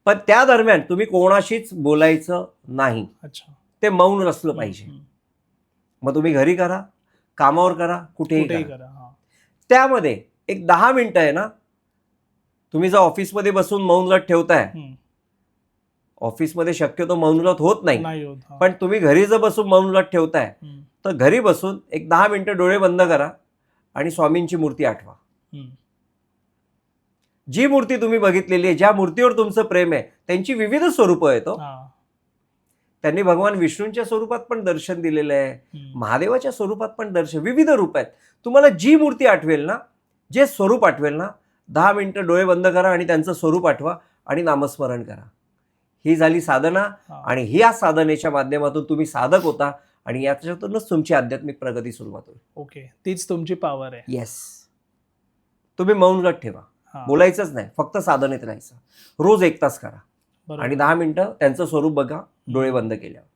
पण त्या दरम्यान तुम्ही कोणाशीच बोलायचं नाही. अच्छा. ते मौन असलं पाहिजे. हम्म. मग तुम्ही घरी करा, कामावर करा, कुठेही कुठेही करा. करा. हा. त्यामध्ये एक 10 मिनिटं आहे ना, तुम्ही जर ऑफिसमध्ये बसून मौन व्रत ठेवताय, हम्म. ऑफिसमध्ये शक्यतो मौन व्रत होत नाही, नाही होत. हा. पण तुम्ही घरी जर बसून मौन व्रत ठेवताय हम्म. तर घरी बसून एक 10 मिनिटं डोळे बंद करा आणि स्वामींची मूर्ती आठवा. हम्म. जी मूर्ती तुम्ही बघितलेली आहे, ज्या मूर्तीवर तुमचं प्रेम आहे, त्यांची विविध स्वरूपं आहेत. हा. त्यांनी भगवान विष्णूंच्या स्वरूपात पण दर्शन दिलेलं आहे, हम्म. महादेवाच्या स्वरूपात पण दर्शन, विविध रूप आहेत. तुम्हाला जी मूर्ती आठवेल ना, जे स्वरूप आठवेल ना, 10 मिनिटं डोळे बंद करा आणि त्यांचं स्वरूप आठवा आणि नामस्मरण करा. ही झाली साधना. हा. आणि ह्या साधनेच्या माध्यमातून तुम्ही साधक होता आणि याच्यातूनच तुमची आध्यात्मिक प्रगती सुरुवात होईल. ओके. तीच तुमची पॉवर आहे. येस. तुम्ही मौन व्रत ठेवा, हा. बोलायचंच नाही, फक्त साधनेत राहायचं. रोज 1 तास करा बरोबर. आणि 10 मिनिटं त्यांचं स्वरूप बघा डोळे बंद केल्यावर.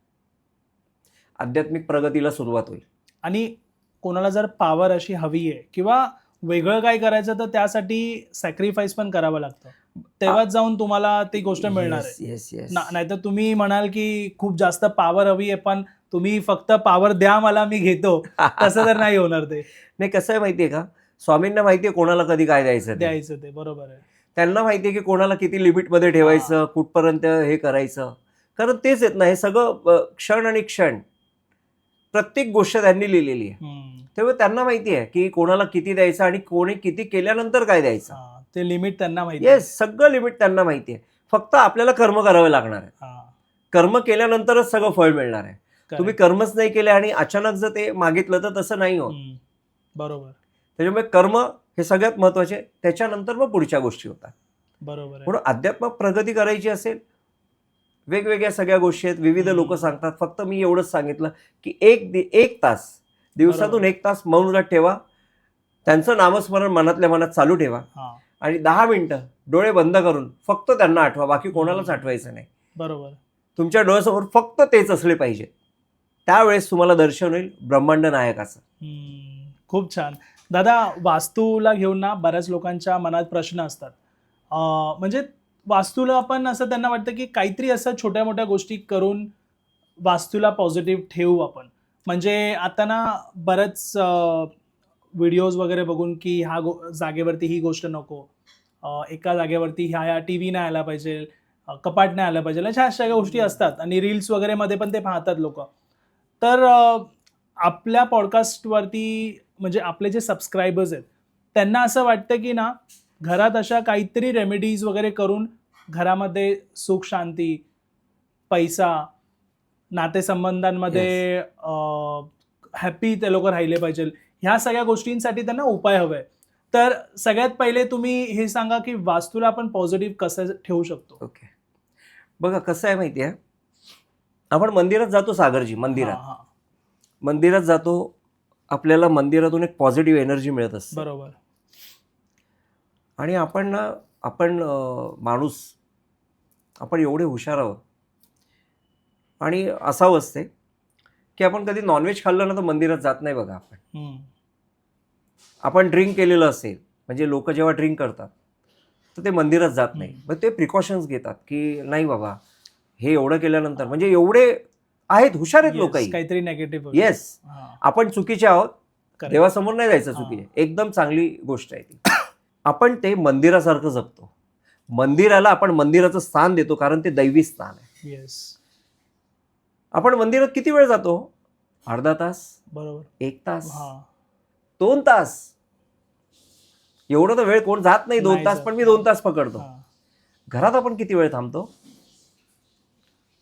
आध्यात्मिक प्रगतीला सुरुवात होईल. आणि कोणाला जर पॉवर अशी हवी आहे किंवा वेगळं काय करायचं तर त्यासाठी सॅक्रिफाईस पण करावं लागतं, तेव्हाच जाऊन तुम्हाला ती गोष्ट मिळणार आहे. Yes yes. नाहीतर तुम्ही म्हणाल की खूप जास्त पॉवर हवी आहे पण तुम्ही फक्त पॉवर द्या मला मी घेतो, तसं तर नाही होणार. ते नाही, कसं आहे माहितीये का, स्वामींना माहितीये कोणाला कधी काय द्यायचं ते. द्यायचं ते. बरोबर आहे. त्यांना माहितीये की कोणाला किती लिमिटमध्ये ठेवायचं, कुठपर्यंत हे करायचं. कारण तेच येत ना, हे सगळं क्षण आणि क्षण प्रत्येक गोष्ट त्यांनी लिहिलेली आहे. हम्म. तेव्हा त्यांना माहिती आहे की कोणाला किती द्यायचं आणि कोणी किती केल्यानंतर काय द्यायचं. हा. ते लिमिट त्यांना माहिती आहे. येस, सगळं लिमिट त्यांना माहिती आहे. फक्त आपल्याला कर्म करावे लागणार आहे. हा. कर्म केल्यानंतरच सगळं फळ मिळणार आहे. तुम्ही Correct. कर्मच नाही केले आणि अचानक जर ते मागितलं तर तसं नाही होत. हम्म. बरोबर. त्याच्यामुळे कर्म हे सगळ्यात महत्वाचे, त्याच्यानंतर मग पुढच्या गोष्टी होतात. बरोबर आहे. म्हणून अध्यात्मात प्रगती करायची असेल, वेगवेगळ्या सगळ्या गोष्टी आहेत, विविध हम्म. लोक सांगतात. फक्त मी एवढंच सांगितलं की एक तास दिवसातून बरोबर. 1 तास मौन व्रत ठेवा, त्यांचं नामस्मरण मनातल्या मनात चालू ठेवा हा. आणि 10 मिनिटं डोळे बंद करून फक्त त्यांना आठवा, बाकी कोणालाच आठवायचं नाही. बरोबर. तुमच्या डोळ्यासमोर फक्त तेच असले पाहिजे. त्यावेळेस तुम्हाला दर्शन होईल ब्रह्मांड नायकाचं. खूप छान. दादा, वास्तूला घेऊन ना बऱ्याच लोकांच्या मनात प्रश्न असतात. म्हणजे वास्तूला आपण असं त्यांना वाटतं की काहीतरी असं छोट्या मोठ्या गोष्टी करून वास्तूला पॉझिटिव्ह ठेवू आपण. म्हणजे आता ना बरेच व्हिडिओज वगैरे बघून की ह्या जागेवरती ही गोष्ट नको, एका जागेवरती ह्या टी व्ही नाही आला पाहिजे, कपाट नाही आलं पाहिजे, अशा सगळ्या गोष्टी असतात. आणि रील्स वगैरे मध्ये पण ते पाहतात लोक. तर आपल्या पॉडकास्टवरती म्हणजे आपले जे सबस्क्रायबर्स आहेत त्यांना असं वाटतं की ना घरात अशा काहीतरी रेमेडीज वगैरे करून घरामध्ये सुख शांती, पैसा, नातेसंबंधांमध्ये हॅपी ते लोक राहिले पाहिजे, ह्या सगळ्या गोष्टींसाठी त्यांना उपाय हवे. तर सगळ्यात पहिले तुम्ही हे सांगा की वास्तूला आपण पॉझिटिव्ह कसं ठेवू शकतो. ओके, बघा कसं आहे माहिती आहे, आपण मंदिरात जातो, सागरजी मंदिरात. हा. मंदिरात जातो, आपल्याला मंदिरातून एक पॉझिटिव्ह एनर्जी मिळत असते. बरोबर. आणि आपण माणूस, आपण एवढे हुशार आहोत आणि असावं असते की आपण कधी नॉनव्हेज खाल्लं ना तर मंदिरात जात नाही बघा. आपण ड्रिंक केलेलं असेल, म्हणजे लोक जेव्हा ड्रिंक करतात तर ते मंदिरात जात नाही. मग ते प्रिकॉशन्स घेतात की नाही बाबा, हे एवढं केल्यानंतर, म्हणजे एवढे आहेत, हुशार आहेत लोकही. काहीतरी नेगेटिव्ह. येस, आपण चुकीचे आहोत, Correct. देवासमोर नाही जायचं चुकीचे. एकदम चांगली गोष्ट आहे ती. आपण ते मंदिरासारखं जपतो. मंदिराला आपण मंदिराचं स्थान देतो कारण ते दैवी स्थान आहे. येस. आपण मंदिरात किती वेळ जातो? अर्धा तास, बरोबर. 1 तास, हा. 2 तास. एवढं तर वेळ कोण जात नाही 2 नाही तास, जात. पण मी 2 तास पकडतो. हा. घरात आपण किती वेळ थांबतो?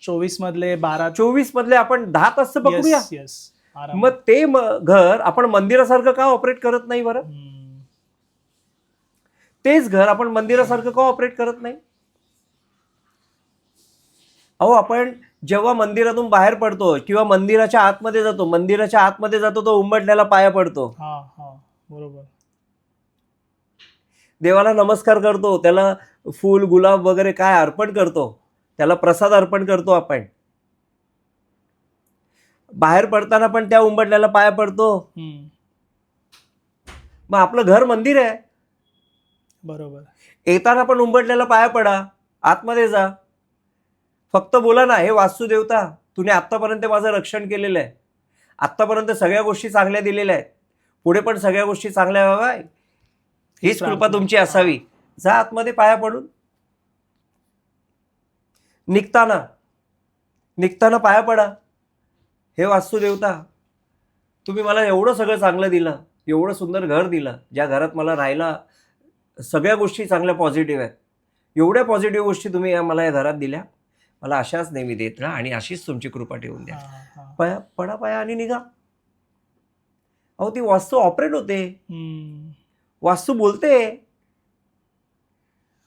24 मधले 12. 24 मधले आपण 10 तास तर पकडूया. Yes yes. मग ते घर आपण मंदिरासारखं का ऑपरेट करत नाही बरं? तेच घर आपण मंदिरासारखं का ऑपरेट करत नाही? अहो, आपण जेव्हा मंदिरातून बाहेर पडतो किंवा मंदिराच्या आतमध्ये जातो, तो उंबरठ्याला पाया पडतो, हा हा. बरोबर. देवाला नमस्कार करतो, त्याला फूल गुलाब वगैरे काय अर्पण करतो, त्याला प्रसाद अर्पण करतो. आपण बाहेर पडताना पण त्या उंबरठ्याला पाया पडतो. मग आपलं घर मंदिर आहे. बरोबर. येताना पण उंबरठ्याला पाया पडा, आतमध्ये जा, फक्त बोला ना, हे वास्तुदेवता, तुम्ही आत्तापर्यंत माझं रक्षण केलेलं आहे, आत्तापर्यंत सगळ्या गोष्टी चांगल्या दिलेल्या आहेत, पुढे पण सगळ्या गोष्टी चांगल्या व्हाव्या, हीच कृपा तुमची असावी. जा आतमध्ये पाया पडून. निघताना पाया पडा, हे वास्तुदेवता, तुम्ही मला एवढं सगळं चांगलं दिलं, एवढं सुंदर घर दिलं, ज्या घरात मला राहायला सगळ्या गोष्टी चांगल्या पॉझिटिव्ह आहेत, एवढ्या पॉझिटिव्ह गोष्टी तुम्ही मला या घरात दिल्या, मला अशाच नेहमी देत राहा आणि अशीच तुमची कृपा ठेवून द्या. पडा पाया आणि निघा. अहो, ती वास्तू ऑपरेट होते, वास्तू बोलते.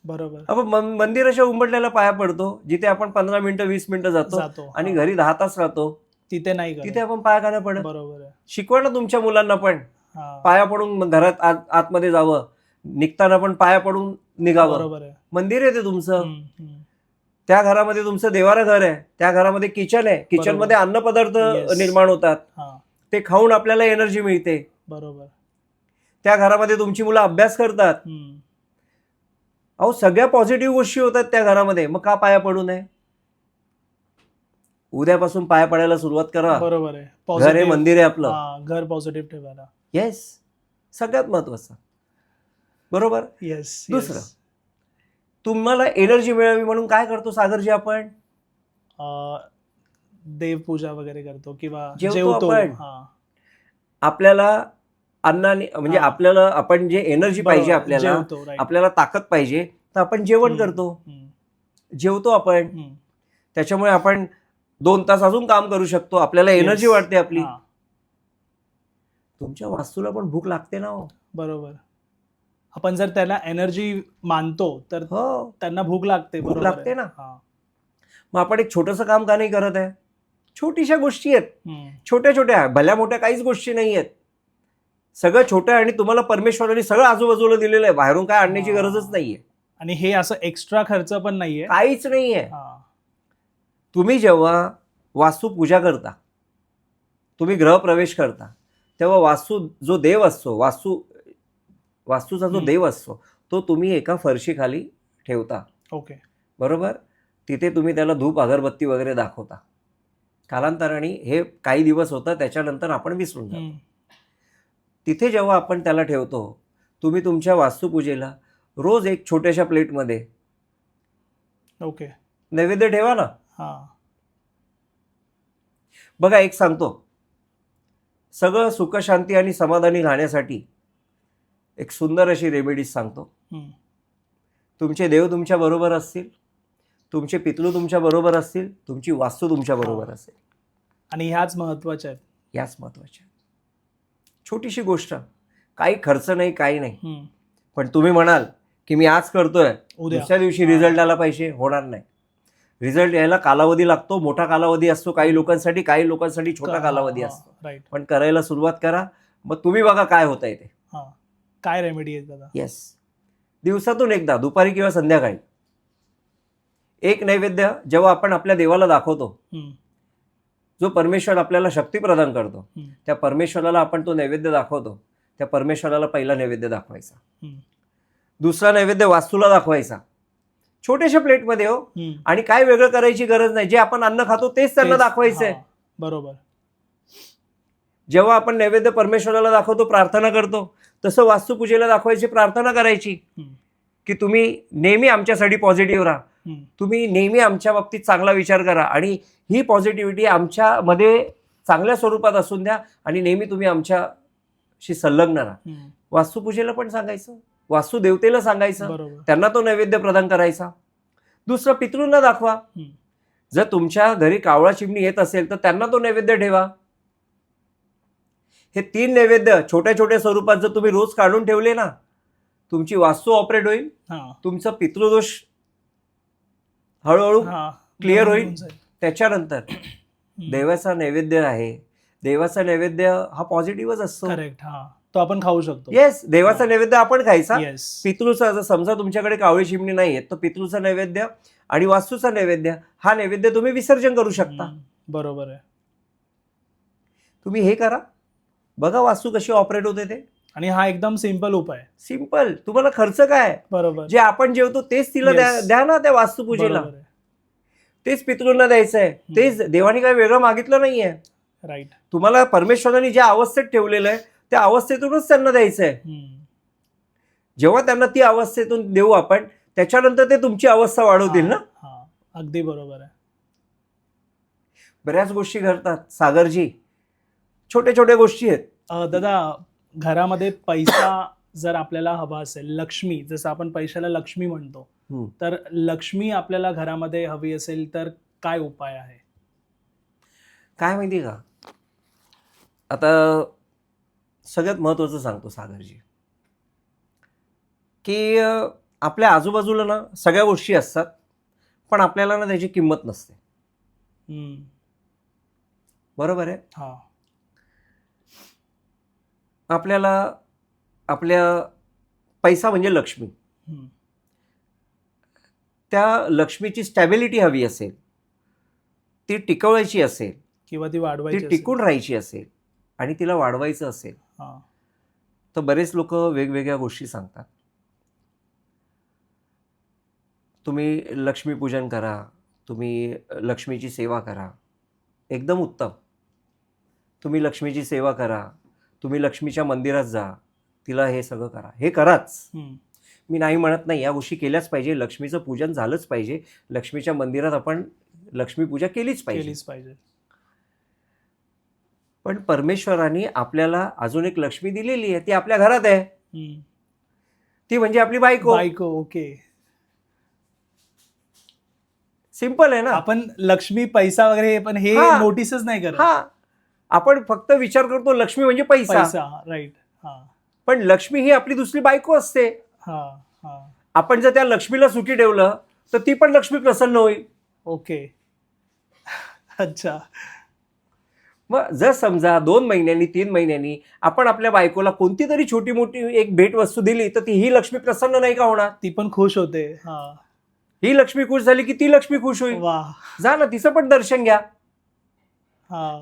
बरोबर. आपण मंदिराच्या उंबरठ्याला पाया पडतो, जिथे आपण 15 मिनिटं 20 मिनिटं जातो आणि घरी 10 तास राहतो, तिथे नाही, तिथे आपण पाया का नाही पडत? बरोबर. शिकवा ना तुमच्या मुलांना पण, पाया पडून घरात आतमध्ये जावं, निघताना पण पाया पडून निघावं. बरोबर. मंदिर आहे ते तुमचं. त्या घरामध्ये तुमचं देवारं घर आहे, त्या घरामध्ये किचन आहे, किचन मध्ये अन्न पदार्थ निर्माण होतात, ते खाऊन आपल्याला एनर्जी मिळते. बरोबर. त्या घरामध्ये तुमची मुलं अभ्यास करतात. अहो, सगळ्या पॉझिटिव्ह गोष्टी होतात त्या घरामध्ये, मग का पाया पडू नये? उद्यापासून पाया पडायला सुरुवात करा. बरोबर आहे. घर हे मंदिर आहे आपलं. घर पॉझिटिव्ह ठेवायला. येस, सगळ्यात महत्वाचं. बरोबर. येस. दुसरं, तुम्हाला एनर्जी मिळावी म्हणून काय करतो सागरजी आपण? देवपूजा वगैरे करतो किंवा जेवतो आपण. आपल्याला अन्नाने, म्हणजे आपल्याला, आपण जे एनर्जी पाहिजे, आपल्याला ताकद पाहिजे, तर आपण जेवण करतो, जेवतो आपण. त्याच्यामुळे आपण 2 तास अजून काम करू शकतो, आपल्याला एनर्जी वाढते आपली. तुमच्या वास्तूला पण भूक लागते ना हो. बरोबर. आपण जर त्याला एनर्जी मानतो तर त्यांना भूक लागते. भूक लागते ना. मग आपण एक छोटंसं काम का नाही करत आहे? छोटीशा गोष्टी आहेत, छोट्या छोट्या, भल्या मोठ्या काहीच गोष्टी नाही आहेत, सगळं छोटं आहे. आणि तुम्हाला परमेश्वराने सगळं आजूबाजूला दिलेलं आहे, बाहेरून काय आणण्याची गरजच नाहीये. आणि हे असं एक्स्ट्रा खर्च पण नाहीये, काहीच नाहीये. तुम्ही जेव्हा वास्तू पूजा करता, तुम्ही गृहप्रवेश करता, तेव्हा वास्तू जो देव असतो, वास्तूचा जो देव असतो, तो तुम्ही एका फरशीखाली ठेवता. ओके. बरोबर. तिथे तुम्ही त्याला धूप अगरबत्ती वगैरे दाखवता. कालांतराने हे काही दिवस होतं, त्याच्यानंतर आपण विसरून जातो. तिथे जेव्हा आपण त्याला ठेवतो, तुम्ही तुमच्या वास्तुपूजेला रोज एक छोट्याशा प्लेटमध्ये नैवेद्य ठेवा ना. बघा, एक सांगतो, सगळं सुख शांती आणि समाधानी राहण्यासाठी एक सुंदर अशी रेमेडीज सांगतो. तुमचे देव तुमच्या बरोबर असतील, तुमचे पितृ तुमच्या बरोबर असतील, तुमची वास्तू तुमच्या बरोबर असेल. आणि ह्याच महत्वाच्या आहेत. याच महत्वाच्या. छोटीशी गोष्ट, काही खर्च नाही, काही नाही. पण तुम्ही म्हणाल की मी आज करतोय, दुसऱ्या दिवशी रिझल्ट आला पाहिजे, होणार नाही. रिझल्ट यायला कालावधी लागतो, मोठा कालावधी असतो काही लोकांसाठी, काही लोकांसाठी छोटा कालावधी असतो. राईट. पण करायला सुरुवात करा, मग तुम्ही बघा काय होतंय ते. हा, काय रेमेडी आहे दादा? येस, दिवसातून एकदा दुपारी किंवा संध्याकाळी एक नैवेद्य जेव्हा आपण आपल्या देवाला दाखवतो, जो परमेश्वर आपल्याला शक्ती प्रदान करतो, त्या परमेश्वराला आपण तो नैवेद्य दाखवतो, त्या परमेश्वराला पहिला नैवेद्य दाखवायचा. दुसरा नैवेद्य वास्तूला दाखवायचा, छोट्याशा प्लेटमध्ये हो. आणि काय वेगळं करायची गरज नाही, जे आपण अन्न खातो तेच त्यांना दाखवायचंय. बरोबर. जेव्हा आपण नैवेद्य परमेश्वराला दाखवतो, प्रार्थना करतो, तसं वास्तुपूजेला दाखवायची, प्रार्थना करायची की तुम्ही नेहमी आमच्यासाठी पॉझिटिव्ह राहा, तुम्ही नेहमी आमच्या बाबतीत चांगला विचार करा आणि ही पॉझिटिव्हिटी आमच्यामध्ये चांगल्या स्वरूपात असून द्या आणि नेहमी तुम्ही आमच्याशी संलग्न राहा. वास्तुपूजेला पण सांगायचं, वास्तुदेवतेला सांगायचं, त्यांना तो नैवेद्य प्रदान करायचा. दुसरं पितृंना दाखवा, जर तुमच्या घरी कावळा चिमणी येत असेल तर त्यांना तो नैवेद्य ठेवा. हे 3 नैवेद्य छोट्या छोट्या स्वरूपात जर तुम्ही रोज काढून ठेवले ना, तुमची वास्तू ऑपरेट होईल, तुमचं पितृदोष हळूहळू क्लिअर होईल. त्याच्यानंतर देवाचा नैवेद्य आहे, देवाचा नैवेद्य हा पॉझिटिव्हच असतो. करेक्ट. तो आपण खाऊ शकतो. येस, देवाचा नैवेद्य आपण खायचा. पितृचा, जर समजा तुमच्याकडे कावळी चिमणी नाहीये तर पितृचा नैवेद्य आणि वास्तूचा नैवेद्य, हा नैवेद्य तुम्ही विसर्जन करू शकता. बरोबर आहे. तुम्ही हे करा, बघा वास्तू कशी ऑपरेट होते ते. आणि हा एकदम सिंपल उपाय. सिंपल. तुम्हाला खर्च काय? बरोबर. जे आपण जेवतो तेच तिला द्या ना त्या वास्तुपूजेला, तेच पितृंना द्यायचंय, तेच देवाने काय वेगळं मागितलं नाहीये. राईट. तुम्हाला परमेश्वराने ज्या अवस्थेत ठेवलेलं आहे त्या अवस्थेतूनच त्यांना द्यायचंय. जेव्हा त्यांना ती अवस्थेतून देऊ आपण, त्याच्यानंतर ते तुमची अवस्था वाढवतील ना. अगदी बरोबर आहे. बऱ्याच गोष्टी घडतात सागरजी, छोट्या छोट्या गोष्टी आहेत. दादा, घरामध्ये पैसा जर आपल्याला हवा असेल, लक्ष्मी, जसं आपण पैशाला लक्ष्मी म्हणतो, तर लक्ष्मी आपल्याला घरामध्ये हवी असेल तर काय उपाय आहे? काय माहिती का, आता सगळ्यात महत्वाचं सांगतो सागरजी, की आपल्या आजूबाजूला ना सगळ्या गोष्टी असतात, पण आपल्याला ना त्याची किंमत नसते. बरोबर आहे. हा. आपल्याला आपल्या पैसा म्हणजे लक्ष्मी, त्या लक्ष्मीची स्टॅबिलिटी हवी असेल, ती टिकवायची असेल किंवा ती वाढवायची, ती टिकून राहायची असेल आणि तिला वाढवायचं असेल, तर बरेच लोक वेगवेगळ्या गोष्टी सांगतात. तुम्ही लक्ष्मीपूजन करा, तुम्ही लक्ष्मीची सेवा करा, एकदम उत्तम. तुम्ही लक्ष्मीची सेवा करा, तुम्ही लक्ष्मीच्या मंदिरात जा, तिला हे सगळं करा, हे कराच. मी नाही म्हणत नाही, या गोष्टी केल्याच पाहिजे, लक्ष्मीचं पूजन झालंच पाहिजे, लक्ष्मीच्या मंदिरात आपण लक्ष्मीपूजा केलीच पाहिजे. पण परमेश्वराने आपल्याला अजून एक लक्ष्मी दिलेली आहे, ती आपल्या घरात आहे, ती म्हणजे आपली बायको. ओके. सिंपल आहे ना. आपण लक्ष्मी, पैसा वगैरे पण हे नोटीसच नाही करत. आपण फक्त विचार करतो लक्ष्मी म्हणजे पैसा. राईट. पण लक्ष्मी ही आपली दुसरी बायको असते. आपण जर त्या लक्ष्मीला सुखी ठेवलं तर ती पण लक्ष्मी प्रसन्न होईल. ओके. अच्छा. मग जर समजा 2 महिन्यांनी 3 महिन्यांनी आपण आपल्या बायकोला कोणती तरी छोटी मोठी एक भेट वस्तू दिली, तर ती ही लक्ष्मी प्रसन्न नाही का होणार? ती पण खुश होते. ही लक्ष्मी खुश झाली की ती लक्ष्मी खुश होईल. जा ना, तिचं पण दर्शन घ्या.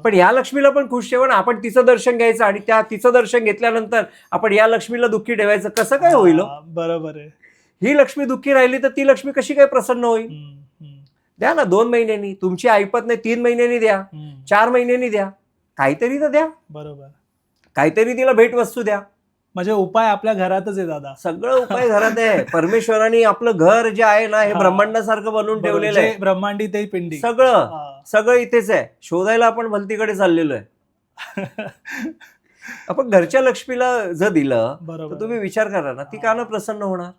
पण या लक्ष्मीला पण खुश ठेवा ना. आपण तिचं दर्शन घ्यायचं आणि तिचं दर्शन घेतल्यानंतर आपण या लक्ष्मीला दुःखी ठेवायचं, कसं काय होईल? बरोबर आहे. ही लक्ष्मी दुःखी राहिली तर ती लक्ष्मी कशी काय प्रसन्न होईल? द्या ना 2 महिन्यांनी, तुमची ऐपत नाही 3 महिन्यांनी द्या, 4 महिन्यांनी द्या, काहीतरी तर द्या. बरोबर. काहीतरी तिला भेट वस्तू द्या. म्हणजे उपाय आपल्या घरातच आहे दादा. सगळं उपाय घरात आहे. परमेश्वराने आपलं घर जे आहे ना, हे ब्रह्मांडासारखं बनवून ठेवलेलं आहे. ब्रह्मांडी ते पिंडी, सगळं इथेच आहे. शोधायला आपण भलतीकडे चाललेलो आहे. आपण घरच्या लक्ष्मीला जर दिलं तर तुम्ही विचार करा ना, ती का ना प्रसन्न होणार?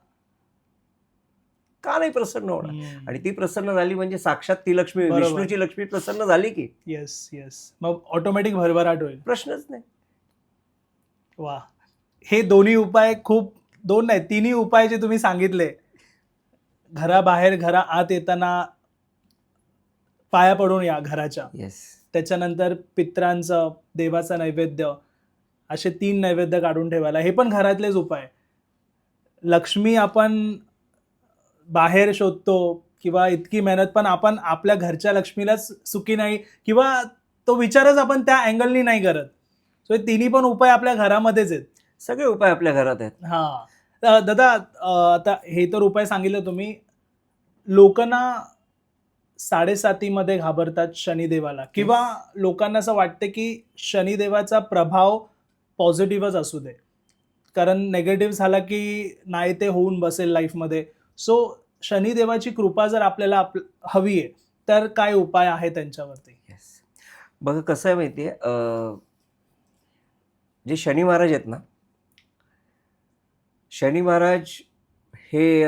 का नाही प्रसन्न होणार? आणि ती प्रसन्न झाली म्हणजे साक्षात ती लक्ष्मी, विष्णूची लक्ष्मी प्रसन्न झाली की. येस. मग ऑटोमॅटिक भरभराट होईल, प्रश्नच नाही. वा. हे दोन्ही उपाय खूप, 2 नाही 3ही उपाय जे तुम्ही सांगितले, घराबाहेर घरा आत येताना पाया पडून या घराच्या. येस. त्याच्यानंतर पित्रांचं, देवाचं नैवेद्य, असे 3 नैवेद्य काढून ठेवायला. हे पण घरातलेच उपाय. लक्ष्मी आपण बाहेर शोधतो किंवा इतकी मेहनत, पण आपण आपल्या घरच्या लक्ष्मीलाच सुखी नाही किंवा तो विचारच आपण त्या अँगलनी नाही करत. सो हे तिन्ही पण उपाय आपल्या घरामध्येच आहेत. सगळे उपाय आपल्या घरात आहेत. हा दादा, आता हे तर उपाय सांगितलं तुम्ही. लोकांना 7:30 घाबरतात शनिदेवाला, किंवा लोकांना असं वाटतं की शनिदेवाचा प्रभाव पॉझिटिव्हच असू दे, कारण नेगेटिव्ह झाला की नाही ते होऊन बसेल लाईफमध्ये. सो शनिदेवाची कृपा जर आपल्याला हवी आहे तर काय उपाय आहे त्यांच्यावरती? येस. बघा कसं आहे माहिती आहे, जे शनी महाराज आहेत ना, शनी महाराज हे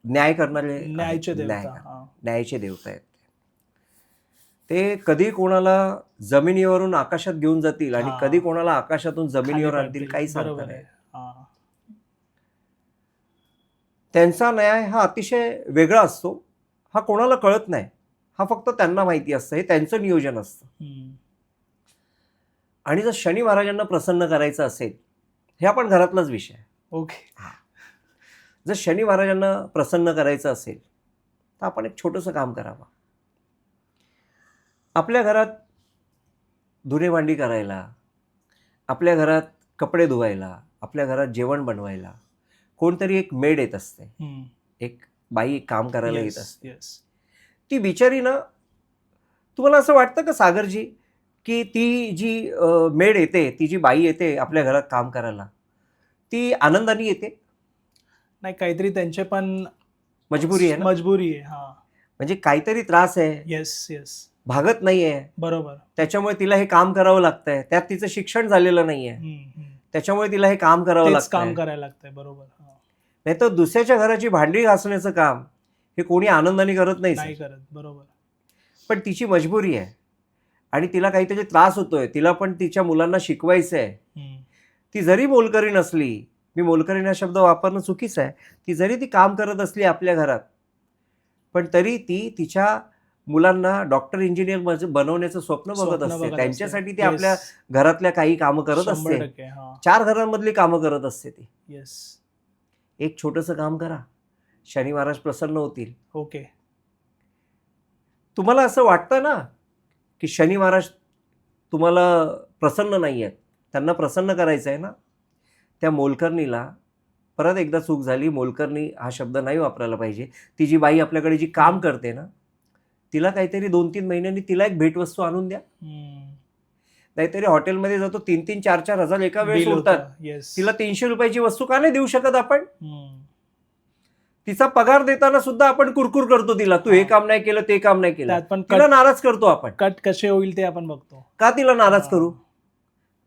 न्याय करणारे आहेत. न्यायचे देवता. न्याय, न्यायाचे देवता आहेत. ते कधी कोणाला जमिनीवरून आकाशात घेऊन जातील आणि हा. कधी कोणाला आकाशातून जमिनीवर खाली आणतील पडतील. काही सांगता बरोबर नाही. आहे. हा. त्यांचा न्याय हा अतिशय वेगळा असतो. हा कोणाला कळत नाही. हा फक्त त्यांना माहिती असतं. हे त्यांचं नियोजन असतं. हम्म. आणि जर शनी महाराजांना प्रसन्न करायचं असेल, हे आपण घरातलाच विषय आहे. ओके. जर शनी महाराजांना प्रसन्न करायचं असेल तर आपण एक छोटंसं काम करावं. आपल्या घरात धुणे भांडी करायला, आपल्या घरात कपडे धुवायला, आपल्या घरात जेवण बनवायला कोणतरी एक मेड येत असते. हम्म. एक बाई काम करायला येत Yes, असते. yes. ती बिचारी ना, तुम्हाला असं वाटतं का सागरजी की ती जी मेड येते, ती जी बाई येते आपल्या घरात काम करायला, ती आनंदाने येते? नाही, काहीतरी त्यांचे पण मजबुरी आहे ना. मजबुरी आहे. हा. म्हणजे काहीतरी त्रास आहे, येस येस. भागत नाहीये, बरोबर. त्याच्यामुळे तिला हे काम करावं लागतंय. त्यात तिचं शिक्षण झालेलं नाहीये, हम्म, हम्म. त्याच्यामुळे तिला हे काम करावं तेच काम लागतंय. करायला लागतंय. बरोबर. हा. नाही तर दुसऱ्याच्या घराची भांडी घासण्याचं काम हे कोणी आनंदाने करत नाही नाही सर. करत. बरोबर. पण तिची मजबुरी आहे आणि तिला काहीतरी त्रास होतोय. तिला पण तिच्या मुलांना शिकवायचं आहे. हम्म. ती जरी मोलकरी नसली, मी मोलकरीण हा शब्द वापरणं चुकीचं आहे, ती जरी ती काम करत असली आपल्या घरात, पण तरी ती तिच्या मुलांना डॉक्टर इंजिनियर बनवण्याचं स्वप्न बघत असते. त्यांच्यासाठी ती आपल्या घरातल्या काही कामं करत असते. 100%. हा. 4 घरांमधली कामं करत असते ती. येस. एक छोटंसं काम करा, शनी महाराज प्रसन्न होतील. ओके. तुम्हाला असं वाटतं ना की शनी महाराज तुम्हाला प्रसन्न नाही आहेत, त्यांना प्रसन्न करायचं आहे ना, त्या मोलकर्णीला, परत एकदा चूक झाली, मोलकर्णी हा शब्द नाही वापरायला पाहिजे, ती जी बाई आपल्याकडे जी काम करते ना, तिला काहीतरी 2-3 महिन्यांनी तिला एक भेटवस्तू आणून द्या. हम्म. नाहीतरी हॉटेलमध्ये जातो 3-3, 4-4 हजार एका वेळेस Bill उरतात. होतं. येस. तिला 300 रुपयाची वस्तू का नाही देऊ शकत आपण? हम्म. तिचा पगार देताना सुद्धा आपण कुरकुर करतो तिला, तू हे हा. काम नाही केलं, ते काम नाही केलं. त्यात पण तिला नाराज करतो आपण. कट कसे होईल ते आपण बघतो. का तिला नाराज हा. करू?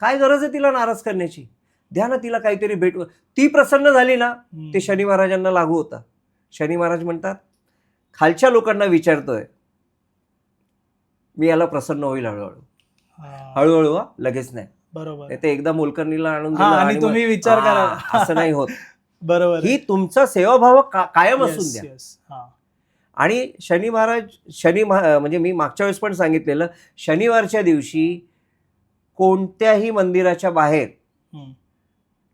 काय गरज आहे तिला नाराज करण्याची? द्या ना तिला काहीतरी भेट. ती प्रसन्न झाली ना, हम्म. ते शनी महाराजांना लागू होतं. शनी महाराज म्हणतात, खालच्या लोकांना विचारतोय मी, याला प्रसन्न होईल हळूहळू. हा. हळूहळू हा, लगेच नाही. बरोबर. नाही तर एकदा मोलकर्णीला आणून हा, दिलं आणि आणि तुम्ही मग- विचार करा. हा, असं नाही होत. बरोबर. ही तुमचा सेवाभाव कायम असून येस द्या. येस. हा. आणि शनी महाराज, म्हणजे मी मागच्या वेळेस पण सांगितलेलं, शनिवारच्या दिवशी कोणत्याही मंदिराच्या बाहेर हम्म.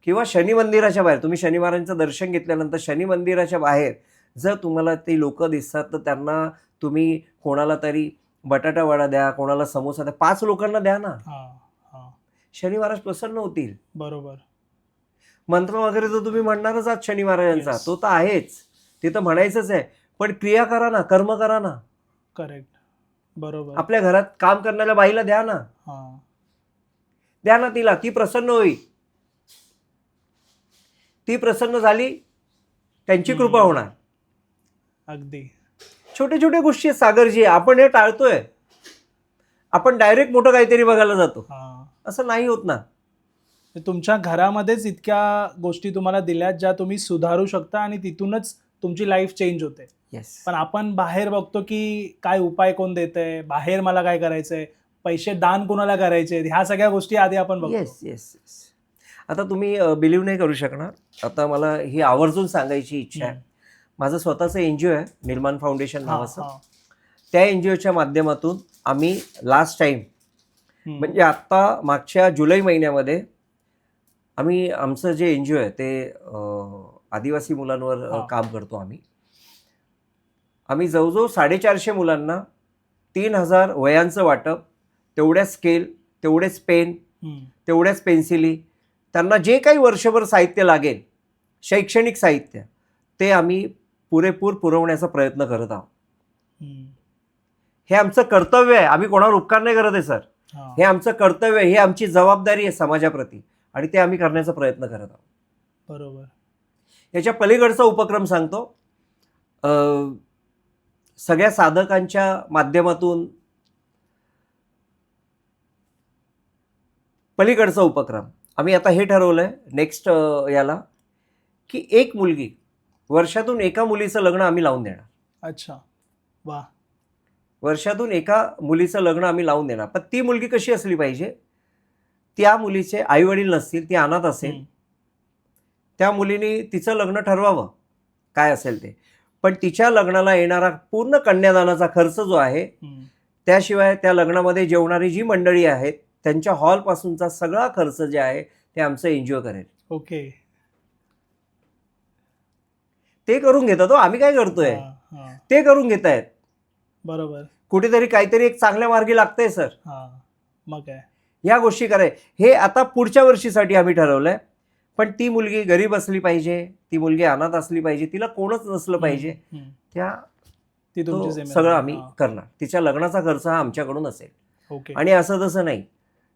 किंवा शनी मंदिराच्या बाहेर, तुम्ही शनी महाराजांचं दर्शन घेतल्यानंतर शनी मंदिराच्या बाहेर जर तुम्हाला ते लोक दिसतात तर त्यांना तुम्ही कोणाला तरी बटाटा वडा द्या, कोणाला समोसा द्या, 5 लोकांना द्या ना. हा. हा. शनी महाराज प्रसन्न होतील. बरोबर. मंत्र वगैरे तर तुम्ही म्हणणारच आहात शनी महाराजांचा, Yes. तो तर आहेच, ते तर म्हणायचंच आहे. पण क्रिया करा ना, कर्म करा ना. करेक्ट. बरोबर. आपल्या घरात काम करणाऱ्या बाईला द्या ना, हा. द्या ना तिला, ती प्रसन्न होईल. ती प्रसन्न झाली, त्यांची कृपा होणार. अगदी. छोटे छोटे गोष्टी आहेत सागरजी, आपण हे टाळतोय. आपण डायरेक्ट मोठं काहीतरी बघायला जातो. हा. असं नाही होत ना. तुमच्या घरामध्येच इतक्या गोष्टी तुम्हाला दिल्यात ज्या तुम्ही सुधारू शकता आणि तिथूनच तुमची लाईफ चेंज होते. येस. पण आपण बाहेर बघतो की काय उपाय कोण देतंय, बाहेर मला काय करायचंय, पैसे दान कोणाला करायचे, ह्या सगळ्या गोष्टी आधी आपण बघतो. Yes yes yes. आता तुम्ही बिलीव्ह नाही करू शकणार, आता मला ही आवर्जून सांगायची इच्छा आहे. माझं स्वतःचं NGO आहे, निर्माण फाउंडेशन हा, नावाचं. हा. त्या NGOच्या माध्यमातून आम्ही लास्ट टाईम म्हणजे आत्ता मागच्या जुलै महिन्यामध्ये आम्ही आमचं जे NGO आहे ते आदिवासी मुलांवर हा. काम करतो आम्ही जवळजवळ 450 मुलांना 3000 वयांचं वाटप, तेवढ्या स्केल, तेवढेच पेन, तेवढ्याच पेन्सिली, त्यांना जे काही वर्षभर साहित्य लागेल शैक्षणिक साहित्य ते आम्ही पुरेपूर पुरवण्याचा प्रयत्न करत आहोत. हे आमचं कर्तव्य आहे. आम्ही कोणावर उपकार नाही करत आहे सर. हे आमचं कर्तव्य आहे, ही आमची जबाबदारी आहे समाजाप्रती आणि ते आम्ही करण्याचा प्रयत्न करत आहोत. बरोबर. याच्या पलीकडचा उपक्रम सांगतो. सगळ्या साधकांच्या माध्यमातून पलीकडचा उपक्रम आम्ही आता हे ठरवलंय नेक्स्ट याला की एक मुलगी वर्षातून एका मुलीचं लग्न आम्ही लावून देणार. अच्छा, वा. वर्षातून एका मुलीचं लग्न आम्ही लावून देणार. पण ती मुलगी कशी असली पाहिजे, त्या मुलीचे आई वडील नसतील, ती अनाथ असेल, त्या मुलीने तिचं लग्न ठरवावं काय असेल ते, पण तिच्या लग्नाला येणारा पूर्ण कन्यादानाचा खर्च जो आहे, त्याशिवाय त्या लग्नामध्ये जेवणारी जी मंडळी आहेत त्यांच्या हॉलपासूनचा सगळा खर्च जे आहे ते आमचं NGO करेल. ओके. ते करून घेतात. आम्ही काय करतोय ते करून घेत आहेत. बरोबर. कुठेतरी काहीतरी एक चांगल्या मार्गी लागतंय सर. मग काय, या गोष्टी कराय हे आता पुढच्या वर्षीसाठी आम्ही ठरवलंय. पण ती मुलगी गरीब असली पाहिजे, ती मुलगी अनाथ असली पाहिजे, तिला कोणच नसलं पाहिजे, ती तुमची तो जिम्मेदारी. सगळं आम्ही करणार. तिच्या लग्नाचा खर्च हा आमच्याकडून असेल. ओके. आणि असं तसं नाही.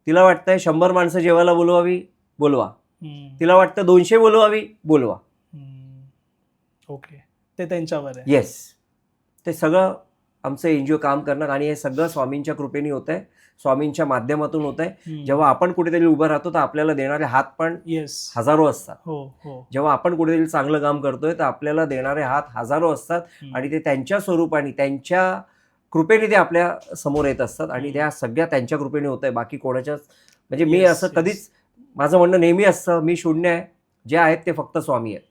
तिला वाटतंय 100 माणसं जेवायला बोलवावी, बोलवा. तिला वाटतं 200 बोलवावी, बोलवा. ओके, ते त्यांच्यावर आहे. येस, ते सगळं आमचं NGO काम करणार आणि हे सगळं स्वामींच्या कृपेने होत आहे, स्वामींच्या माध्यमातून होत आहे. जेव्हा आपण कुठेतरी उभं राहतो तर आपल्याला देणारे हात पण हजारो असतात. जेव्हा आपण कुठेतरी चांगलं काम करतोय तर आपल्याला देणारे हात हजारो असतात आणि ते त्यांच्या स्वरूपाने त्यांच्या कृपेने ते आपल्या समोर येत असतात आणि त्या सगळ्या त्यांच्या कृपेने होत आहे. बाकी कोणाच्याच म्हणजे मी असं कधीच, माझं म्हणणं नेहमी असतं मी शून्य आहे, जे आहेत ते फक्त स्वामी आहेत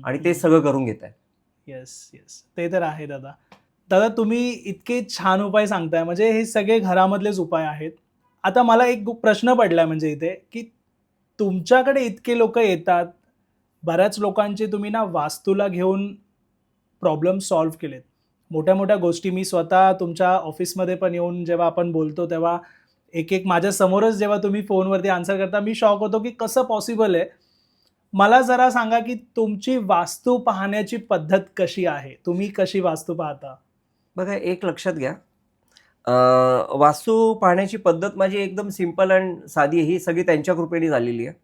आणि ते सगळं करून घेत आहेत. येस, ते तर आहे. दादा तुम्ही इतके छान उपाय सांगताय, म्हणजे हे सगळे घरामधलेच उपाय आहेत. आता मला एक प्रश्न पडलाय म्हणजे इथे की तुमच्याकडे इतके लोक येतात, बऱ्याच लोकांचे तुम्ही ना वास्तूला घेऊन प्रॉब्लेम सॉल्व्ह केलेत, मोठ्या मोठ्या गोष्टी. मी स्वतः तुमच्या ऑफिसमध्ये पण येऊन जेव्हा आपण बोलतो तेव्हा एक माझ्या समोरच जेव्हा तुम्ही फोनवरती आन्सर करता मी शॉक होतो की कसं पॉसिबल आहे. मला जरा सांगा की तुमची वास्तू पाहण्याची पद्धत कशी आहे, तुम्ही कशी वास्तू पाहता? बघा, एक लक्षात घ्या, वास्तू पाहण्याची पद्धत माझी एकदम सिंपल अँड साधी, ही सगळी त्यांच्या कृपेने झालेली आहे.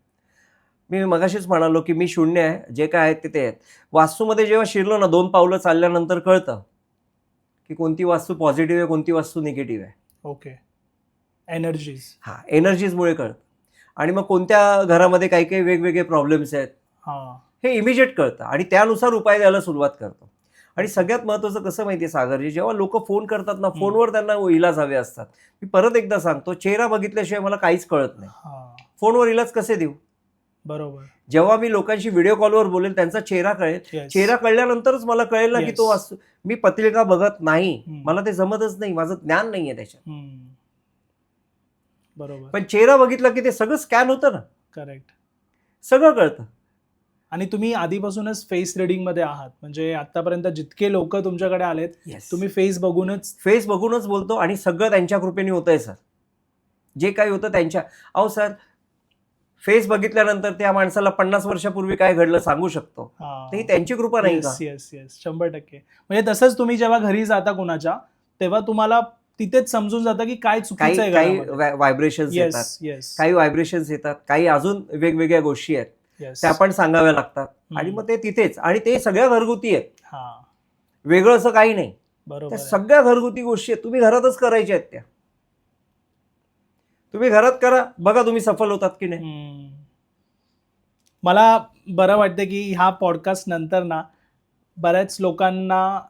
मी मगाशीच म्हणालो की मी शून्य आहे, जे काय आहेत ते आहेत. वास्तूमध्ये जेव्हा शिरलो ना 2 पावलं चालल्यानंतर कळतं की कोणती वास्तू पॉझिटिव्ह आहे, कोणती वास्तू निगेटिव्ह आहे. ओके. एनर्जीज. एनर्जीजमुळे कळतं. आणि मग कोणत्या घरामध्ये काही काही वेगवेगळे प्रॉब्लेम्स आहेत हे इमिजिएट कळतं आणि त्यानुसार उपाय द्यायला सुरुवात करतो. आणि सगळ्यात महत्त्वाचं कसं माहिती आहे सागरजी, जेव्हा लोक फोन करतात ना, फोनवर त्यांना इलाज हवे असतात. मी परत एकदा सांगतो, चेहरा बघितल्याशिवाय मला काहीच कळत नाही. फोनवर इलाज कसे देऊ? बरोबर. जेव्हा मी लोकांशी व्हिडिओ कॉलवर बोलेल त्यांचा चेहरा कळेल, चेहरा कळल्यानंतरच मला कळेल ना की तो वास्तू. मी पत्रिका बघत नाही, मला ते जमतच नाही, माझं ज्ञान नाहीये त्याच्यात. बरोबर. पण चेहरा बघितला की ते सगळं स्कॅन होतं ना. करेक्ट. सगळं कळतं. आणि तुम्ही आधीपासूनच फेस रिडिंग मध्ये आहात, म्हणजे आतापर्यंत जितके लोक तुमच्याकडे आलेत तुम्ही फेस बघूनच बोलतो आणि सगळं त्यांच्या कृपेने होतंय सर. जे काही होतं त्यांच्या. अहो सर, फेस बघितल्यानंतर त्या माणसाला 50 वर्षापूर्वी काय घडलं सांगू शकतो. ही त्यांची कृपा नाही का? येस 100%. म्हणजे तसंच तुम्ही जेव्हा घरी जाता कुणाच्या, तेव्हा तुम्हाला तिथेच समजून जातं की काय चुकीचं आहे. काही व्हायब्रेशन्स येतात, काही व्हायब्रेशन्स येतात, काही अजून वेगवेगळ्या गोष्टी आहेत त्या पण सांगाव्या लागतात आणि मग ते तिथेच. आणि ते सगळ्या घरगुती आहेत, वेगळं असं काही नाही. त्या सगळ्या घरगुती गोष्टी आहेत, तुम्ही घरातच करायच्या आहेत. त्या तुम्ही घरात करा, बघा तुम्ही सफल होतात की नाही. मला बरं वाटतं की ह्या पॉडकास्ट नंतर ना बऱ्याच लोकांना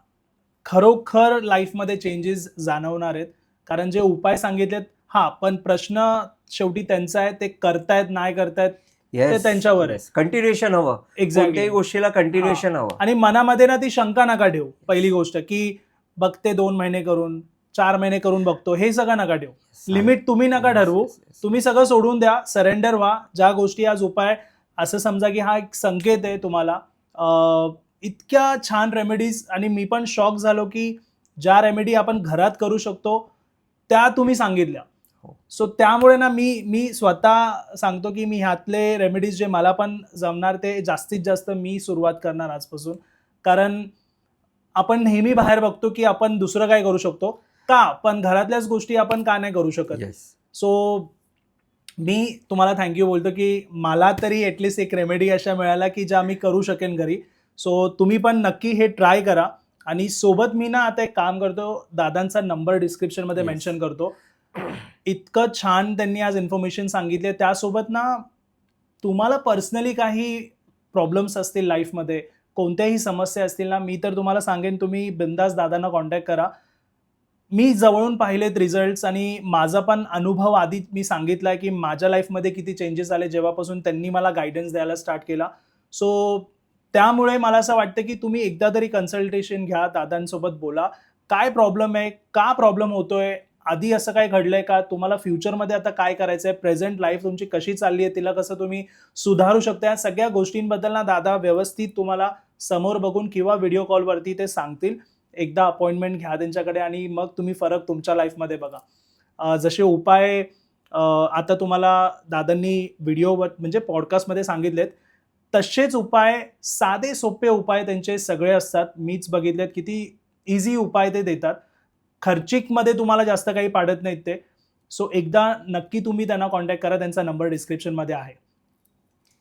खरोखर लाईफमध्ये चेंजेस जाणवणार आहेत, कारण जे उपाय सांगितलेत पण प्रश्न शेवटी त्यांचा आहे, ते करतायत नाही करतायत ते त्यांच्यावर आहे. कंटिन्युएशन हवं. कोणत्याही गोष्टीला कंटिन्युएशन हवं. आणि मनामध्ये ना ती शंका नका ठेवू. पहिली गोष्ट की बघते 2 महिने करून 4 महिने करून बघतो, हे सगळं नका ठेवू. लिमिट तुम्ही नका ठरवू. तुम्ही सगळं सोडून द्या, सरेंडर व्हा. ज्या गोष्टी आज उपाय, असं समजा की हा एक संकेत आहे तुम्हाला. इतक्या छान रेमेडीज, आणि मी पण शॉक झालो की ज्या रेमेडी आपण घरात करू शकतो त्या तुम्ही सांगितल्या. सो त्यामुळे ना मी स्वतः सांगतो की मी ह्यातले रेमेडीज जे मला पण जमणार ते जास्तीत जास्त मी सुरुवात करणार आजपासून. कारण आपण नेहमी बाहेर बघतो की आपण दुसरं काय करू शकतो का, पण घरातल्याच गोष्टी आपण का नाही करू शकत. सो मी तुम्हाला थँक्यू बोलतो की मला तरी ॲटलिस्ट एक रेमेडी अशा मिळाल्या की ज्या मी करू शकेन घरी. सो तुम्ही पण नक्की हे ट्राय करा. आणि सोबत मी ना आता एक काम करतो, दादांचा नंबर डिस्क्रिप्शनमध्ये मेन्शन करतो. इतकं छान त्यांनी आज इन्फॉर्मेशन सांगितले. त्यासोबत ना तुम्हाला पर्सनली काही प्रॉब्लेम्स असतील लाईफमध्ये, कोणत्याही समस्या असतील ना, मी तर तुम्हाला सांगेन तुम्ही बिंदास दादांना कॉन्टॅक्ट करा. मी जवळून पाहिलेत रिझल्ट्स, आणि माझा पण अनुभव आधी मी सांगितला आहे की माझ्या लाईफमध्ये किती चेंजेस आले जेव्हापासून त्यांनी मला गायडन्स द्यायला स्टार्ट केला. सो त्यामुळे मला असं वाटतं की तुम्ही एकदा तरी कन्सल्टेशन घ्या, दादांसोबत बोला. काय प्रॉब्लेम आहे, का प्रॉब्लेम होतोय, आधी असं काय घडलंय का, तुम्हाला फ्युचरमध्ये आता काय करायचं आहे, प्रेझेंट लाईफ तुमची कशी चालली आहे, तिला कसं तुम्ही सुधारू शकता, या सगळ्या गोष्टींबद्दल ना दादा व्यवस्थित तुम्हाला समोर बघून किंवा व्हिडिओ कॉलवरती ते सांगतील. एकदा अपॉइंटमेंट घ्या त्यांच्याकडे आणि मग तुम्ही फरक तुमच्या लाईफमध्ये बघा. जसे उपाय आता तुम्हाला दादांनी व्हिडिओवर म्हणजे पॉडकास्टमध्ये सांगितलेत, तसेच उपाय, साधे सोपे उपाय त्यांचे सगळे असतात. मीच बघितलेत किती इझी उपाय ते देतात. खर्चिकमध्ये तुम्हाला जास्त काही पाडत नाहीत ते. सो एकदा नक्की तुम्ही त्यांना कॉन्टॅक्ट करा, त्यांचा नंबर डिस्क्रिप्शनमध्ये आहे.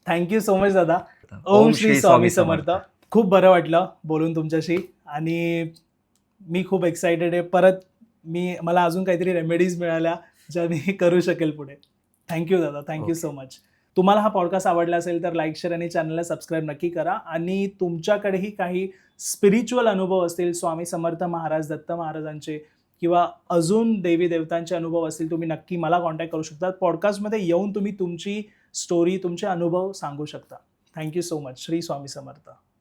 थँक्यू सो मच दादा. ओम श्री स्वामी समर्थ. खूप बरं वाटलं बोलून तुमच्याशी, आणि मी खूप एक्सायटेड आहे. परत मला अजून काहीतरी रेमेडीज मिळाल्या ज्या मी करू शकेल पुढे. थँक्यू दादा, थँक्यू सो मच. तुम्हाला हा पॉडकास्ट आवडला असेल तर लाईक, शेअर आणि चॅनलला सबस्क्राईब नक्की करा. आणि तुमच्याकडेही काही स्पिरिच्युअल अनुभव असतील, स्वामी समर्थ महाराज, दत्त महाराजांचे किंवा अजून देवी देवतांचे अनुभव असतील, तुम्ही नक्की मला कॉन्टॅक्ट करू शकता. पॉडकास्टमध्ये येऊन तुम्ही तुमची स्टोरी, तुमचे अनुभव सांगू शकता. Thank you so much. Shri Swami समर्थ.